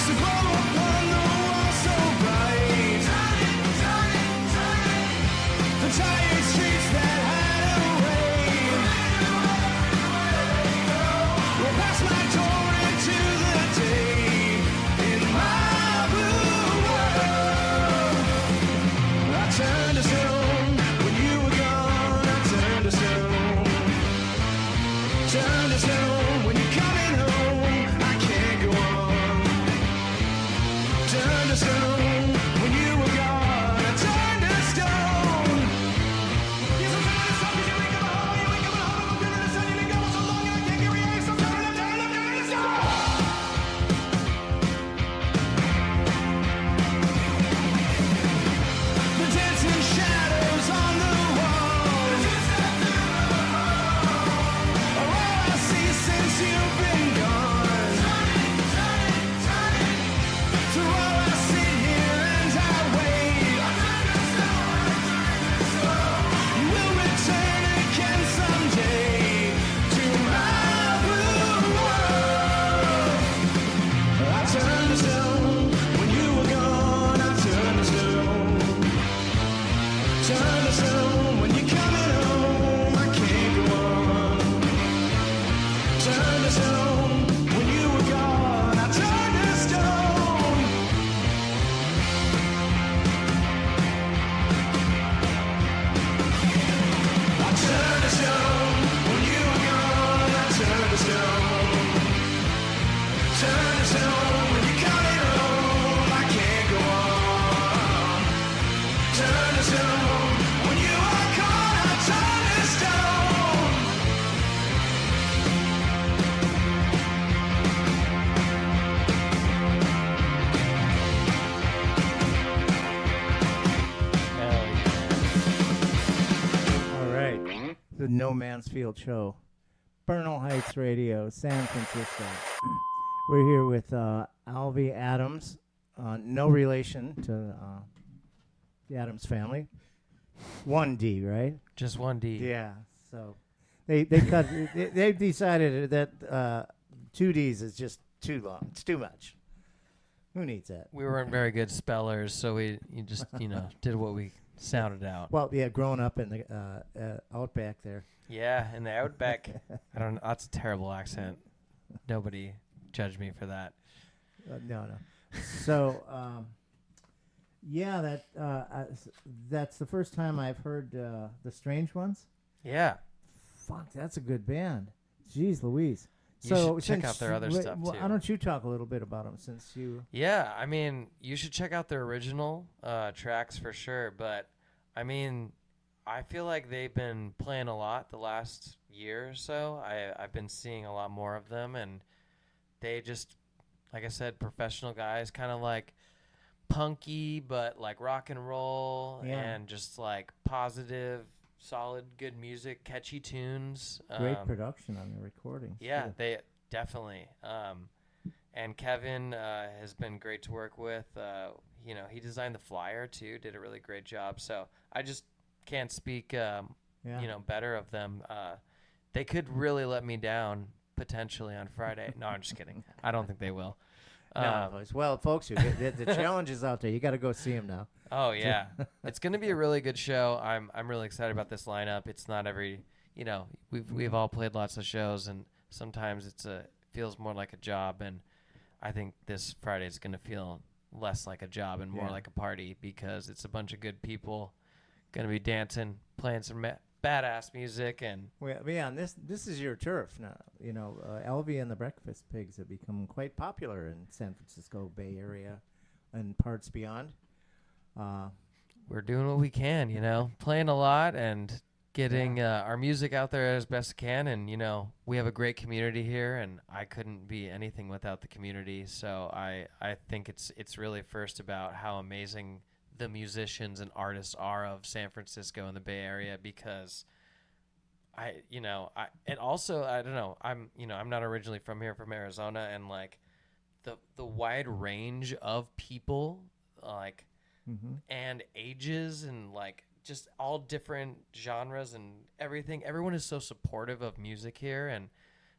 so glow upon the wall so bright. The tired streets that had a way will pass my door into the day in my blue world. I turned to stone when you were gone. I turned to stone. Turned to stone when you're coming home. I can't go on. Turned to stone when you were gone. I turned to stone. Yes, I'm turning to stone 'cause you ain't coming home. You ain't coming home. I'm turning to stone. You've been gone so long and I can't get reaction. I'm turning to stone. The dancing shadows on the wall are all I see since you've been gone. Through all I sit here and I wait. You will return again someday to my blue world. I turned to stone when you were gone. I turned to stone. Turn to stone when you're coming home. I can't go on. Turn to stone when you were gone. I turned to stone. I turned to stone when you were gone. I turned to stone. Turn to stone when you're coming home. I can't go on. Turn to stone when you are gone. I turn to stone. All right. The No Mansfield Show. Bernal Heights Radio, San Francisco. We're here with Alvie Adams. No relation to the Adams family. 1D, right? Just 1D. Yeah. So they cut. They decided that 2Ds is just too long. It's too much. Who needs that? We weren't very good spellers, so you just did what we sounded out. Well, yeah, growing up in the outback there. Yeah, in the outback. I don't know. That's a terrible accent. Nobody judge me for that. No. So Yeah, that's the first time I've heard the Strange Ones. Yeah. Fuck, that's a good band. Jeez Louise. You So should check since out their other stuff, why too. don't you talk a little bit about them since you... Yeah, I mean, you should check out their original tracks for sure. But, I mean, I feel like they've been playing a lot the last year or so. I've been seeing a lot more of them, and they just, like I said, professional guys, kind of like punky, but like rock and roll, Yeah. and just like positive, solid, good music, catchy tunes. Great production on the recordings. Yeah, too. they definitely. And Kevin has been great to work with. He designed the flyer too, did a really great job. So I just can't speak, better of them. They could really let me down potentially on Friday. No, I'm just kidding. I don't think they will. No, well, folks, the challenge is out there. You got to go see him now. Oh yeah, it's going to be a really good show. I'm really excited about this lineup. It's not every, we've all played lots of shows, and sometimes feels more like a job. And I think this Friday is going to feel less like a job and more like a party, because it's a bunch of good people going to be dancing, playing some badass music, and Well, yeah, and this is your turf now. Alvie and the Breakfast Pigs have become quite popular in San Francisco Bay Area and parts beyond. we're doing what we can, playing a lot and getting our music out there as best we can. And, we have a great community here, and I couldn't be anything without the community. So I think it's really first about how amazing the musicians and artists are of San Francisco and the Bay Area, because I don't know, I'm not originally from here, from Arizona, and like the wide range of people, like, and ages, and like just all different genres and everything. Everyone is so supportive of music here, and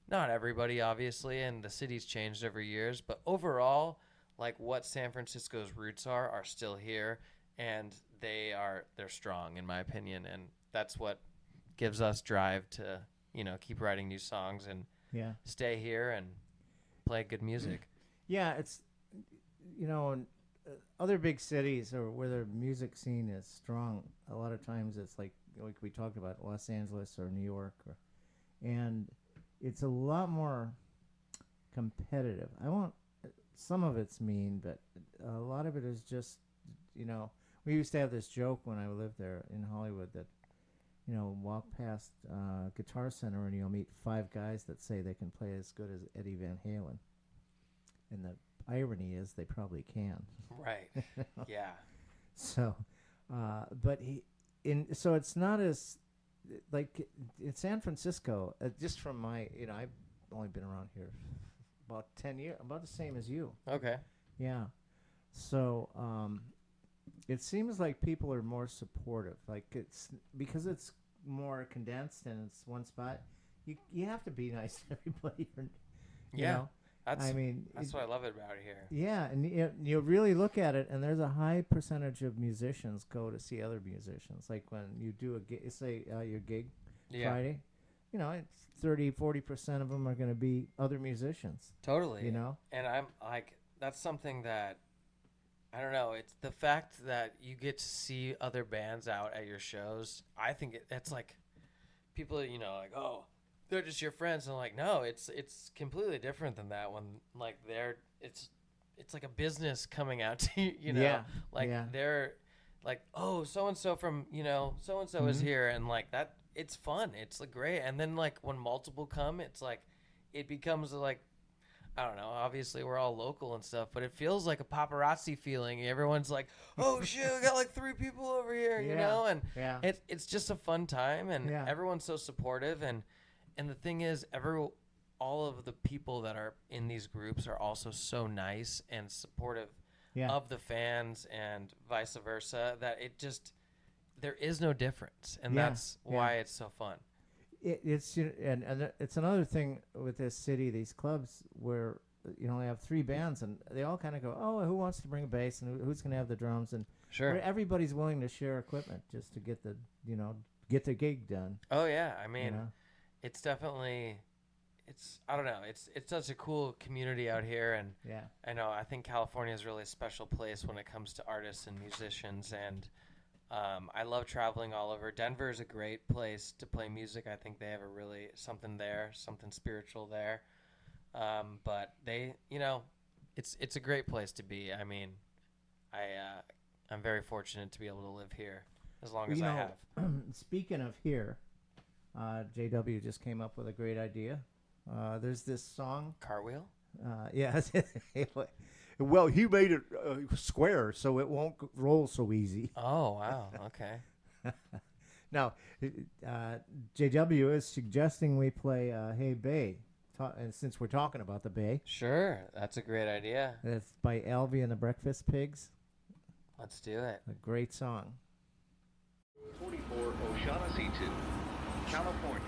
not everybody, obviously, and the city's changed over years, but overall, like, what San Francisco's roots are still here, and they're strong, in my opinion, and that's what gives us drive to keep writing new songs and stay here and play good music. Yeah, it's in other big cities or where the music scene is strong, a lot of times it's like we talked about Los Angeles or New York, and it's a lot more competitive. Some of it's mean, but a lot of it is just, we used to have this joke when I lived there in Hollywood that, walk past Guitar Center and you'll meet 5 guys that say they can play as good as Eddie Van Halen. And the irony is they probably can. Right. Yeah. So, so it's not as, like, in San Francisco, just from my, I've only been around here about 10 years, about the same as you. Okay. Yeah. So, it seems like people are more supportive. Like, it's because it's more condensed and it's one spot. You have to be nice to everybody. You know? That's that's what I love about it here. Yeah, and you really look at it, and there's a high percentage of musicians go to see other musicians. Like when you do a gig, say your gig Friday, it's 30-40% of them are going to be other musicians. Totally. And I'm like, that's something that, I don't know, it's the fact that you get to see other bands out at your shows. I think it's like people, like, oh, they're just your friends, and like, no, it's completely different than that. When like it's like a business coming out to you, they're like, oh, so and so from so and so is here, and like that, it's fun, it's like great. And then like when multiple come, it's like it becomes like, I don't know, obviously we're all local and stuff, but it feels like a paparazzi feeling. Everyone's like, oh shit, we got like 3 people over here, and it's just a fun time, and everyone's so supportive. And the thing is, all of the people that are in these groups are also so nice and supportive of the fans, and vice versa, that there is no difference, and that's why it's so fun. It's it's another thing with this city, these clubs where they have 3 bands, and they all kind of go, oh, who wants to bring a bass, and who's going to have the drums, and sure, everybody's willing to share equipment just to get the gig done. Oh yeah, I mean. It's definitely, it's I don't know. It's such a cool community out here, and Yeah. I think California is really a special place when it comes to artists and musicians, and I love traveling all over. Denver is a great place to play music. I think they have a really something there, something spiritual there. But they, it's a great place to be. I mean, I'm very fortunate to be able to live here as long as I have. Speaking of here, JW just came up with a great idea. There's this song. Cartwheel? Yeah. Well, he made it square, so it won't roll so easy. Oh, wow. Okay. Now, JW is suggesting we play Hey Bay, and since we're talking about the Bay. Sure. That's a great idea. It's by Alvie and the Breakfast Pigs. Let's do it. A great song. 44 O'Shaughnessy 2, California.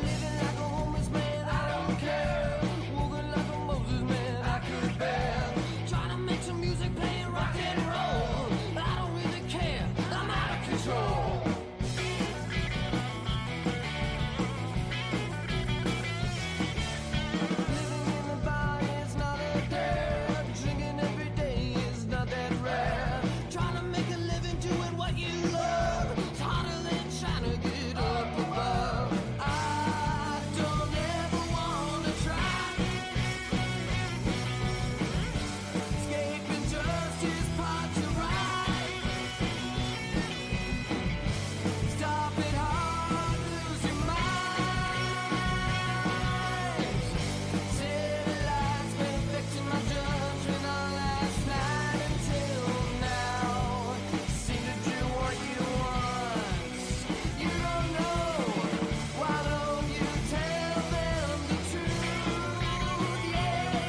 Living like a homeless man, I don't care. Walking like a Moses man, I could bear. Trying to make some music, playing rock and roll. I don't really care, I'm out of control. Living in the bar is not a dare. Drinking every day is not that rare. Trying to make a living doing what you love. It's harder than trying to get up above. I don't ever wanna try. Escaping justice, part to ride. Stop it hard, lose your mind. Satellites been affecting my judgment all last night until now. Seem to do what you want. You don't know. Why don't you tell them the truth? Yeah.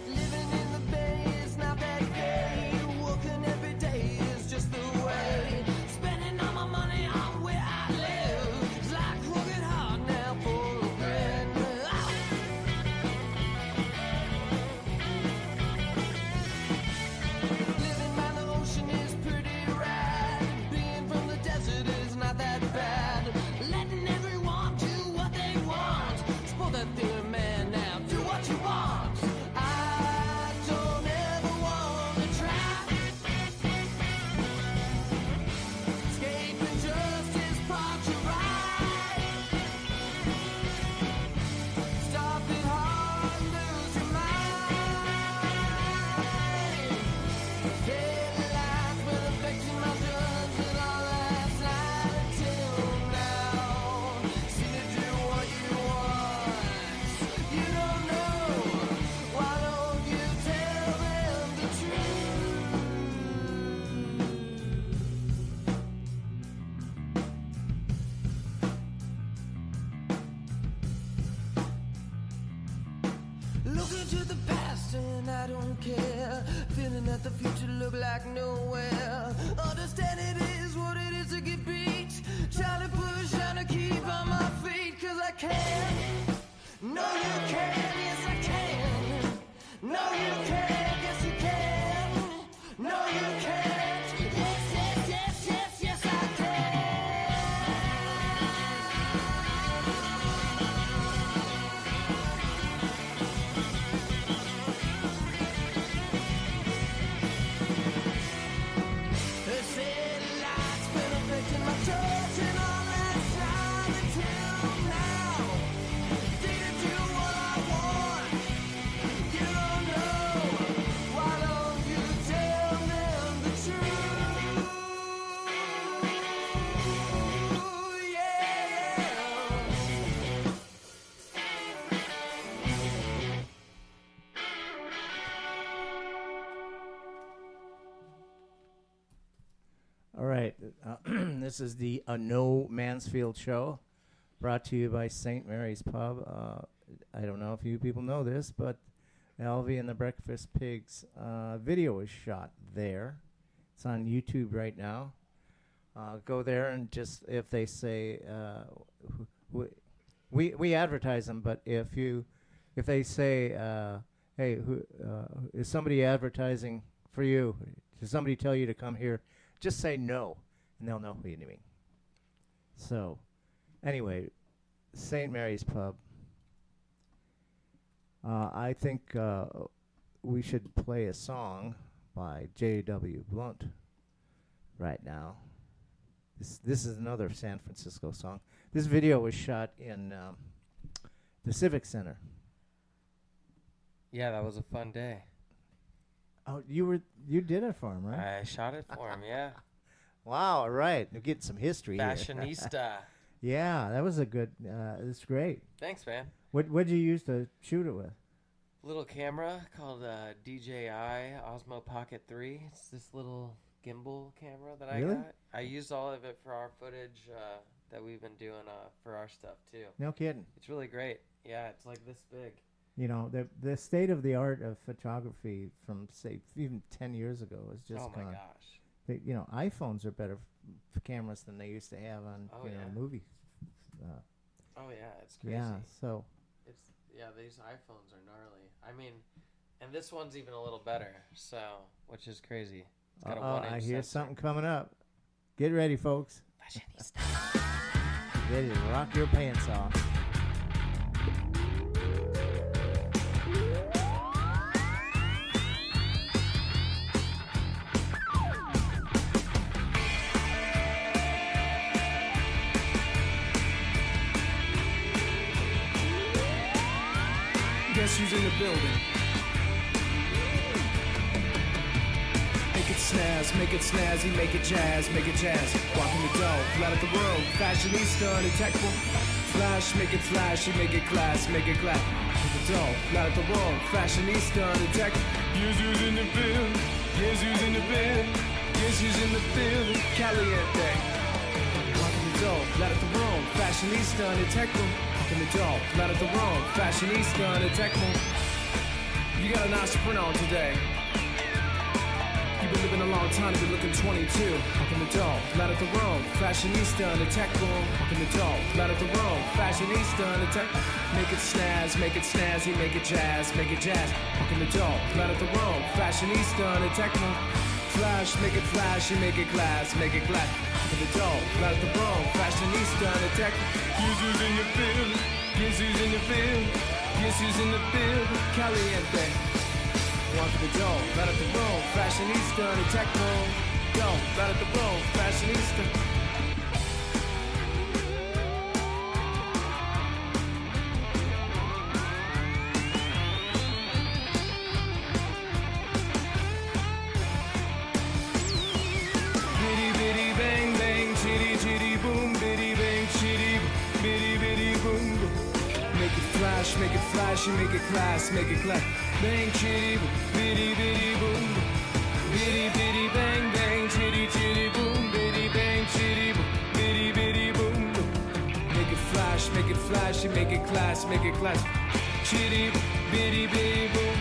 Living in the Bay is not that gay. Working every day is just the way. Spending all my money on where I live. It's like working hard now for a grin. Living by the ocean is pretty rad. Being from the desert is not that bad. Letting everyone do what they want. Spoil that theory, man, now do what you want. I don't ever wanna try. Escaping justice, part to ride. Stop it hard, lose your mind. Daylight been affecting my judgment all last night until now. Seem to do what you want. You don't know. Why don't you tell them the truth? Looking to the past and I don't care. Feeling that the future look like nowhere. Understand it is what it is to get beat. Trying to push, trying to keep on my feet. Cause I can. No, you can. Yes, I can. No, you can. Yes, you can. No, you can't. Yes, yes, yes, yes, yes, I can. The satellite's been affecting my church and all last night until now. They do what I want. You don't know. Why don't you tell them the truth? Yeah. All right. This is the No Mansfield Show, brought to you by St. Mary's Pub. I don't know if you people know this, but Alvie and the Breakfast Pigs video is shot there. It's on YouTube right now. Go there and just if they say we advertise them, but if they say hey, is somebody advertising for you? Does somebody tell you to come here? Just say no, and they'll know who you mean. So, anyway, St. Mary's Pub. I think we should play a song by J.W. Blunt right now. This is another San Francisco song. This video was shot in the Civic Center. Yeah, that was a fun day. Oh, you did it for him, right? I shot it for him, yeah. Wow, all right. We're getting some history here. Fashionista. Yeah, that was a good, it's great. Thanks, man. What'd you use to shoot it with? Little camera called DJI Osmo Pocket 3. It's this little gimbal camera that I Really? got. I used all of it for our footage that we've been doing for our stuff, too. No kidding. It's really great. Yeah, it's like this big. You know, the state of the art of photography from, say, even 10 years ago is just Oh, my gone. gosh. You know, iPhones are better for cameras than they used to have on, Oh, you know, yeah. movies. Oh, yeah, it's crazy. Yeah, so, Yeah, these iPhones are gnarly. I mean, and this one's even a little better, so, which is crazy. It's got a 1-inch I hear sensor. something coming up. Get ready, folks. Fashionista. Ready to rock your pants off. Guess who's in the building? Make it snazz, make it snazzy, make it jazz, make it jazz. Walking the dough, flat at the world, fashionista, detectable. Flash, make it flashy, make it class, make it clap. Make the dough, flat at the world, fashionista, detectable. Guess who's in the building? Guess who's in the building? Guess who's in the building? Caliente. Walking the dough, flat at the world, fashionista, detectable. In the dough, flat at the road, fashionista, detectable. You got a nice print on today. You've been living a long time, you've been looking 22. Up in the dough, flat at the road, fashionista, detectable. Up in the dough, flat at the road, fashionista, detectable. Make it snazz, make it snazzy, make it jazz, make it jazz. Up in the dough, flat at the road, fashionista, detectable. Flash, make it flashy, make it class, make it class. Up in the dough, flat at the road, fashionista, detective. Guess who's in the building? Guess who's in the building? Guess who's in the building? Caliente. Walk the dough, flat at the road, fashionista, detective. Dough, flat at the road, fashionista. Make it flashy, make it class, make it clap. Bang, chitty, bitty, bitty, boom. Bitty, bitty, bang, bang, chitty, chitty, boom. Bitty, bang, chitty, bitty, bitty, boom. Make it flashy, make it class, make it class. Chitty, bitty, bitty, boom.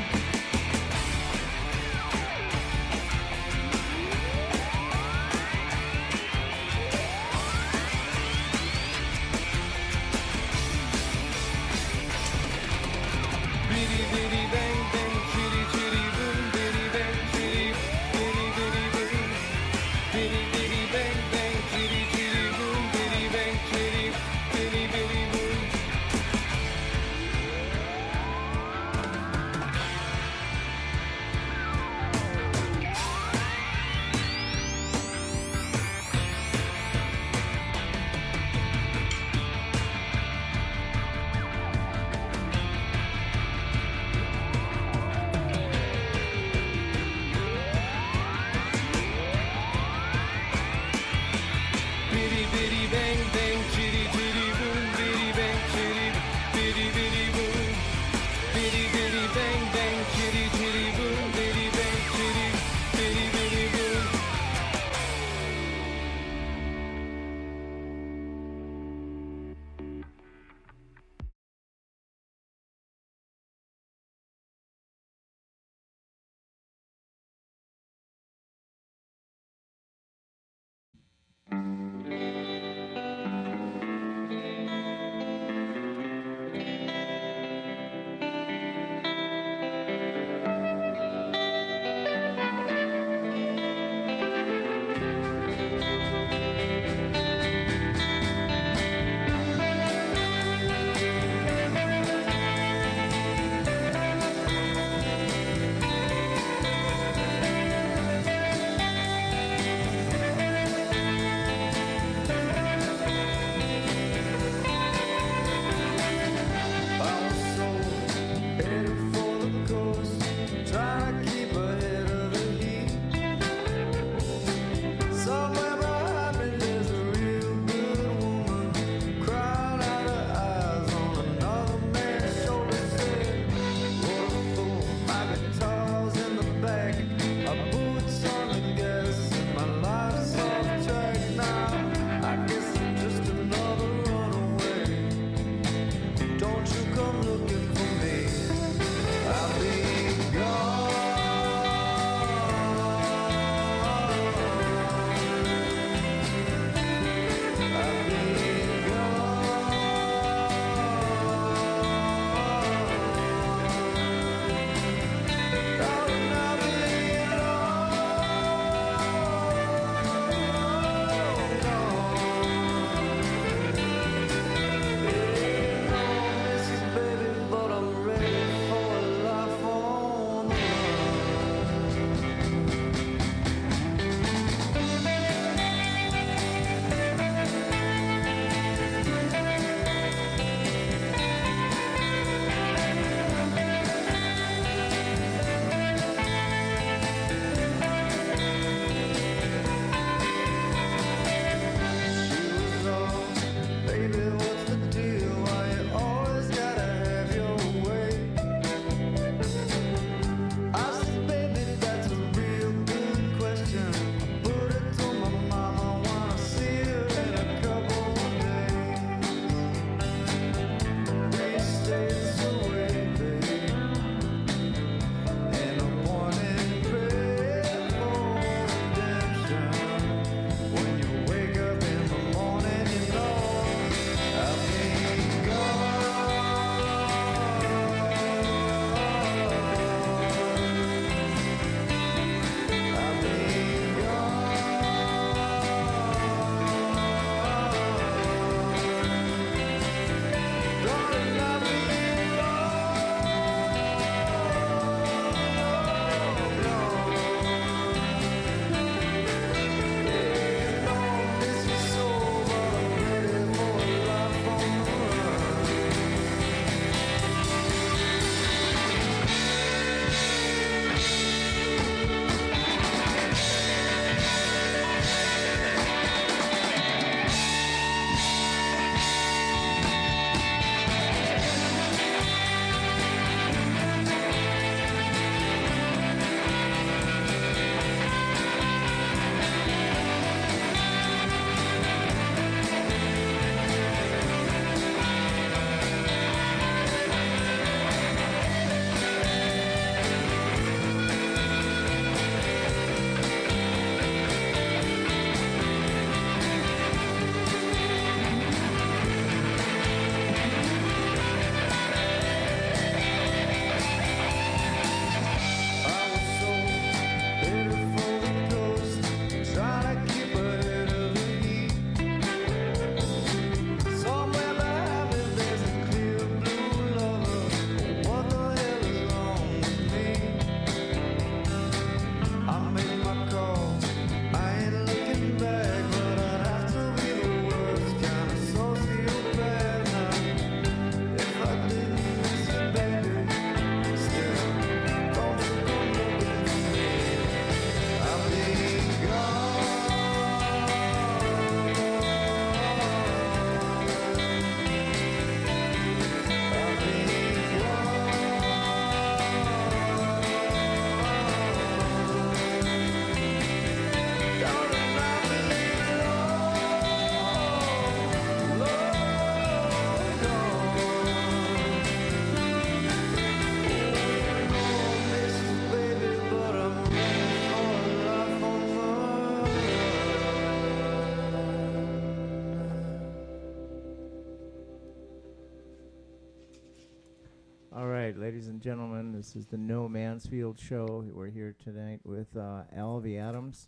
All right, ladies and gentlemen, this is the No Mansfield Show. We're here tonight with Alvie Adams.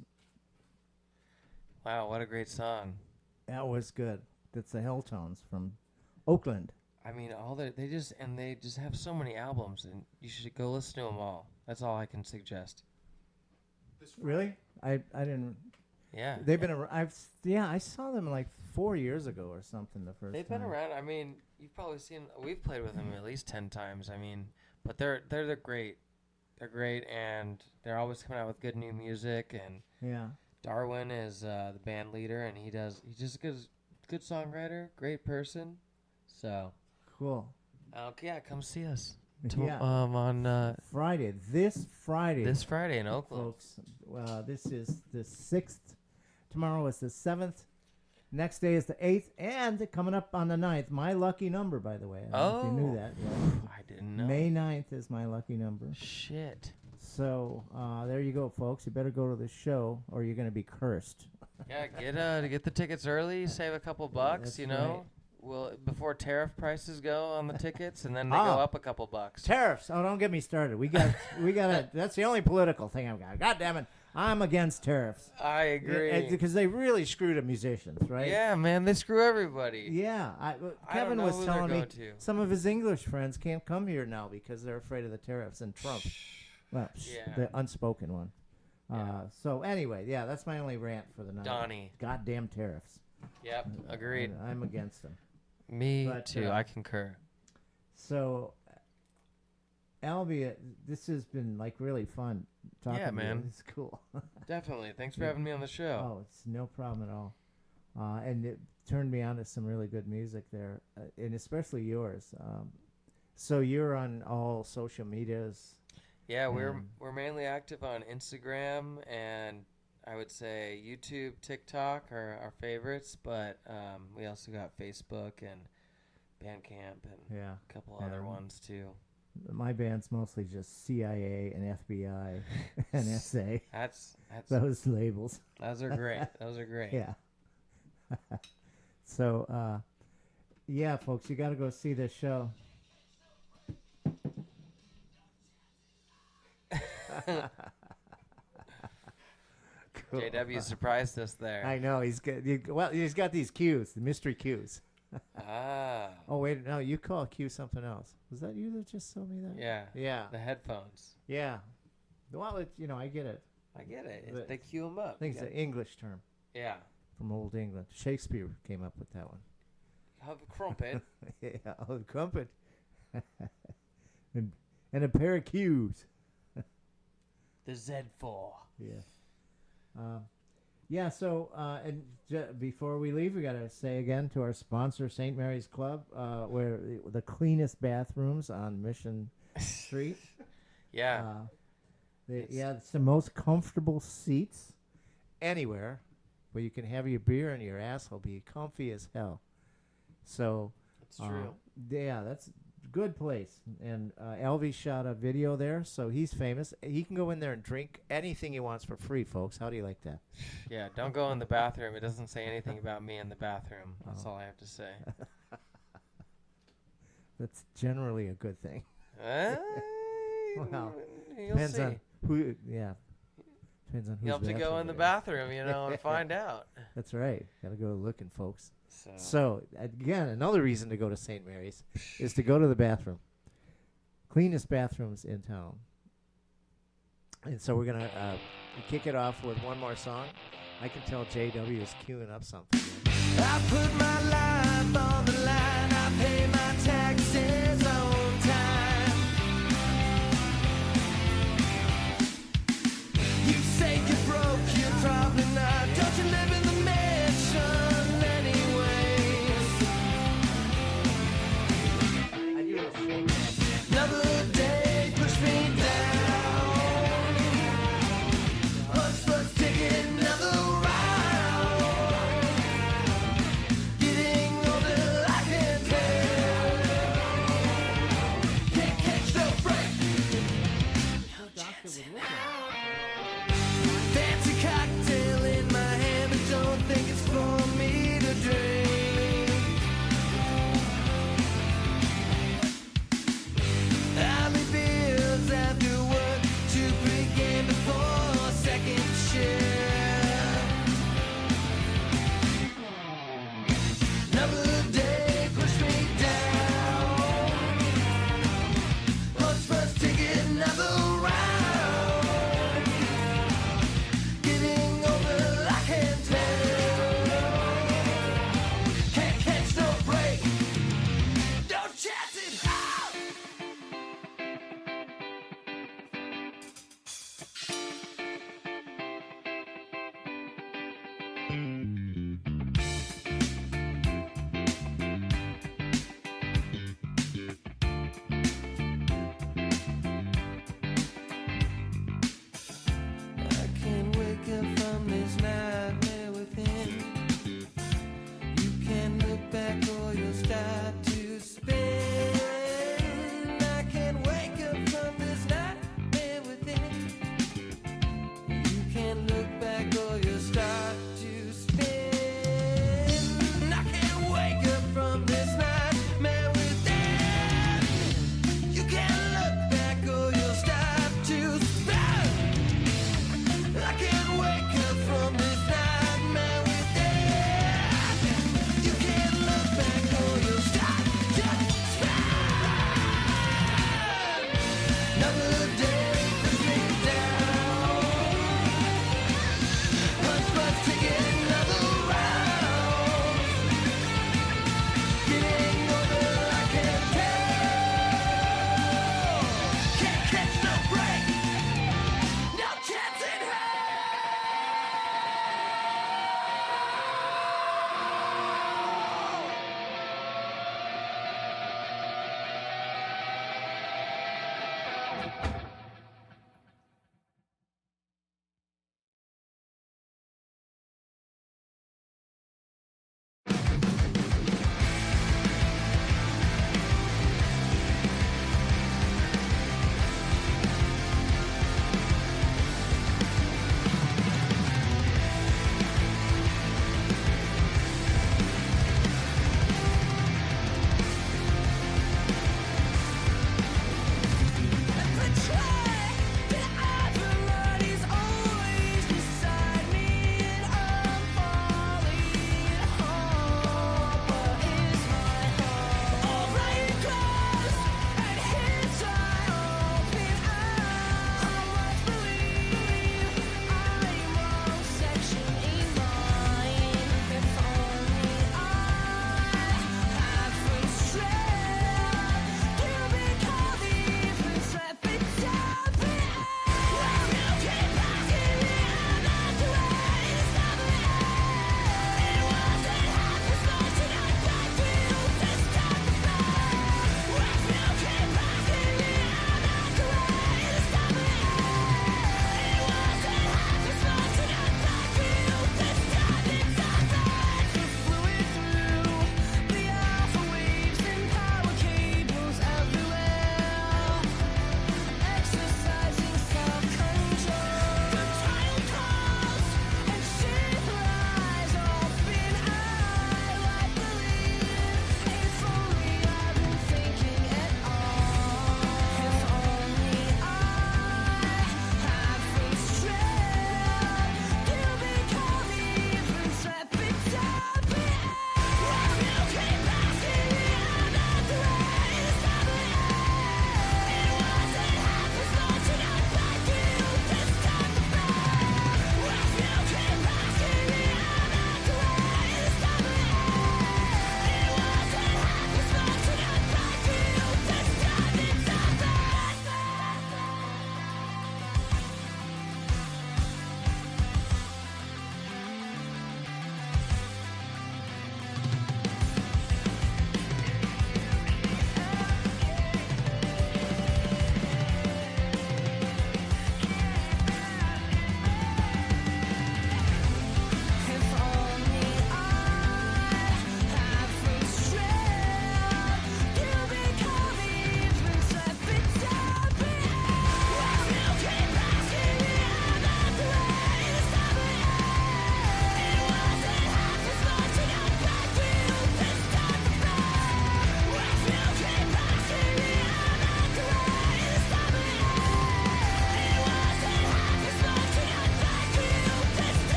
Wow, what a great song. That was good. That's the Helltones from Oakland. I mean, they just have so many albums, and you should go listen to them all. That's all I can suggest. Really? I didn't. Yeah, They've been around. I saw them like 4 years ago or something. The first they've time. been around. I mean, you've probably seen. We've played with them at least 10 times. I mean, but they're great. They're great, and they're always coming out with good new music. And Yeah. Darwin is the band leader, and he's just a good songwriter, great person. So Cool. yeah, come see us. Yeah. On Friday. This Friday. this Friday in Oakland. folks. This is the 6th. Tomorrow is the 7th. Next day is the 8th. And coming up on the 9th, my lucky number, by the way. I don't know if you knew that. Yeah. I didn't know. May 9th is my lucky number. Shit. So there you go, folks. You better go to the show or you're going to be cursed. Yeah, get the tickets early, save a couple bucks, That's you know. right. Well, before tariff prices go on the tickets, and then they go Ah. up a couple bucks. Tariffs. Oh, don't get me started. We got that's the only political thing I've got. God damn it. I'm against tariffs. I agree. Because they really screw the musicians, right? Yeah, man, they screw everybody. Yeah, I don't Kevin know was who they're telling me going to. some of his English friends can't come here now because they're afraid of the tariffs and Trump. Well, Yeah. the unspoken one. Yeah. So anyway, yeah, that's my only rant for the night. Donnie. Goddamn tariffs. Yep, agreed. I'm against them. Me But, too. I concur. So, Alvie, this has been like really fun talking Yeah, to you. man. It's cool. Definitely. Thanks for having me on the show. Oh, it's no problem at all. And it turned me on to some really good music there, and especially yours. So you're on all social medias. Yeah, Um, we're mainly active on Instagram, and I would say YouTube, TikTok are our favorites, but we also got Facebook and Bandcamp and Yeah. a couple other Yeah. ones too. My band's mostly just CIA and FBI and SA. That's Those labels. those are great. Those are great. Yeah. So, yeah, folks, you got to go see this show. Cool. JW surprised us there. I know he's got. He's got these cues, the mystery cues. Ah, Oh wait, no, you call Q something else. Was that you that just told me that? yeah. Yeah. The headphones. Yeah. Well, I get it. I get it. But- They cue them up. I think it's an English term Yeah. from Old England. Shakespeare came up with that one. Have a crumpet. Yeah, a crumpet. and a pair of cues. The Z4. Yeah. Yeah, so and before we leave, we got to say again to our sponsor, St. Mary's Club, where the cleanest bathrooms on Mission Street. Yeah. It's the most comfortable seats anywhere where you can have your beer and your ass will be comfy as hell. So, It's true. Yeah, that's a good place. And Alvie shot a video there, so he's famous. He can go in there and drink anything he wants for free, folks. How do you like that? Yeah, don't go in the bathroom. It doesn't say anything about me in the bathroom. That's Oh. all I have to say. That's generally a good thing. Well, You'll Depends see. on who. Yeah, depends on who's. You have to go in the it is. bathroom, and find out. That's right. Got to go looking, folks. So, So again, another reason to go to St. Mary's is to go to the bathroom. Cleanest bathrooms in town. And so we're gonna kick it off with one more song. I can tell JW is queuing up something. I put my life on the line. I pay my taxes on time. You say you're broke, you're probably not. Don't you live in the mansion anyways? I do a shake. Another day push me down. Punch ticket, another round. Getting older, I can tell.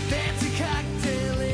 Fancy cocktail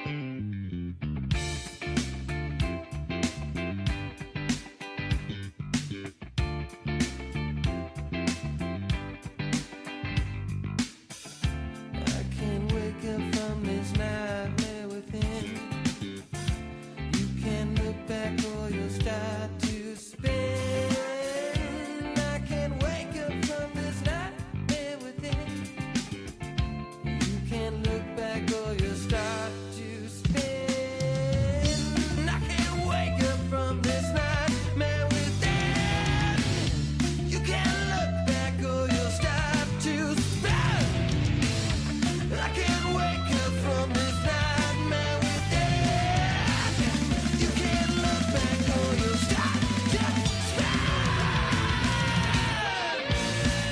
I can't wake up from this nightmare within. You can look back or you'll start to spin. I can't wake up from this nightmare within. You can look back or you'll start to spin. I can't wake up from this nightmare within. You can look back or you'll start to spin. I can't wake up from this nightmare within. You can't look back or you'll start to spin.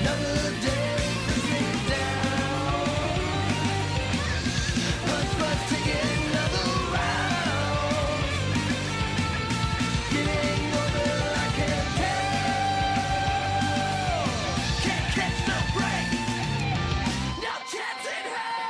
Another day brings me down. Punch, punch, taking another round. Getting older, I can tell. Can't catch no break. No chance in hell.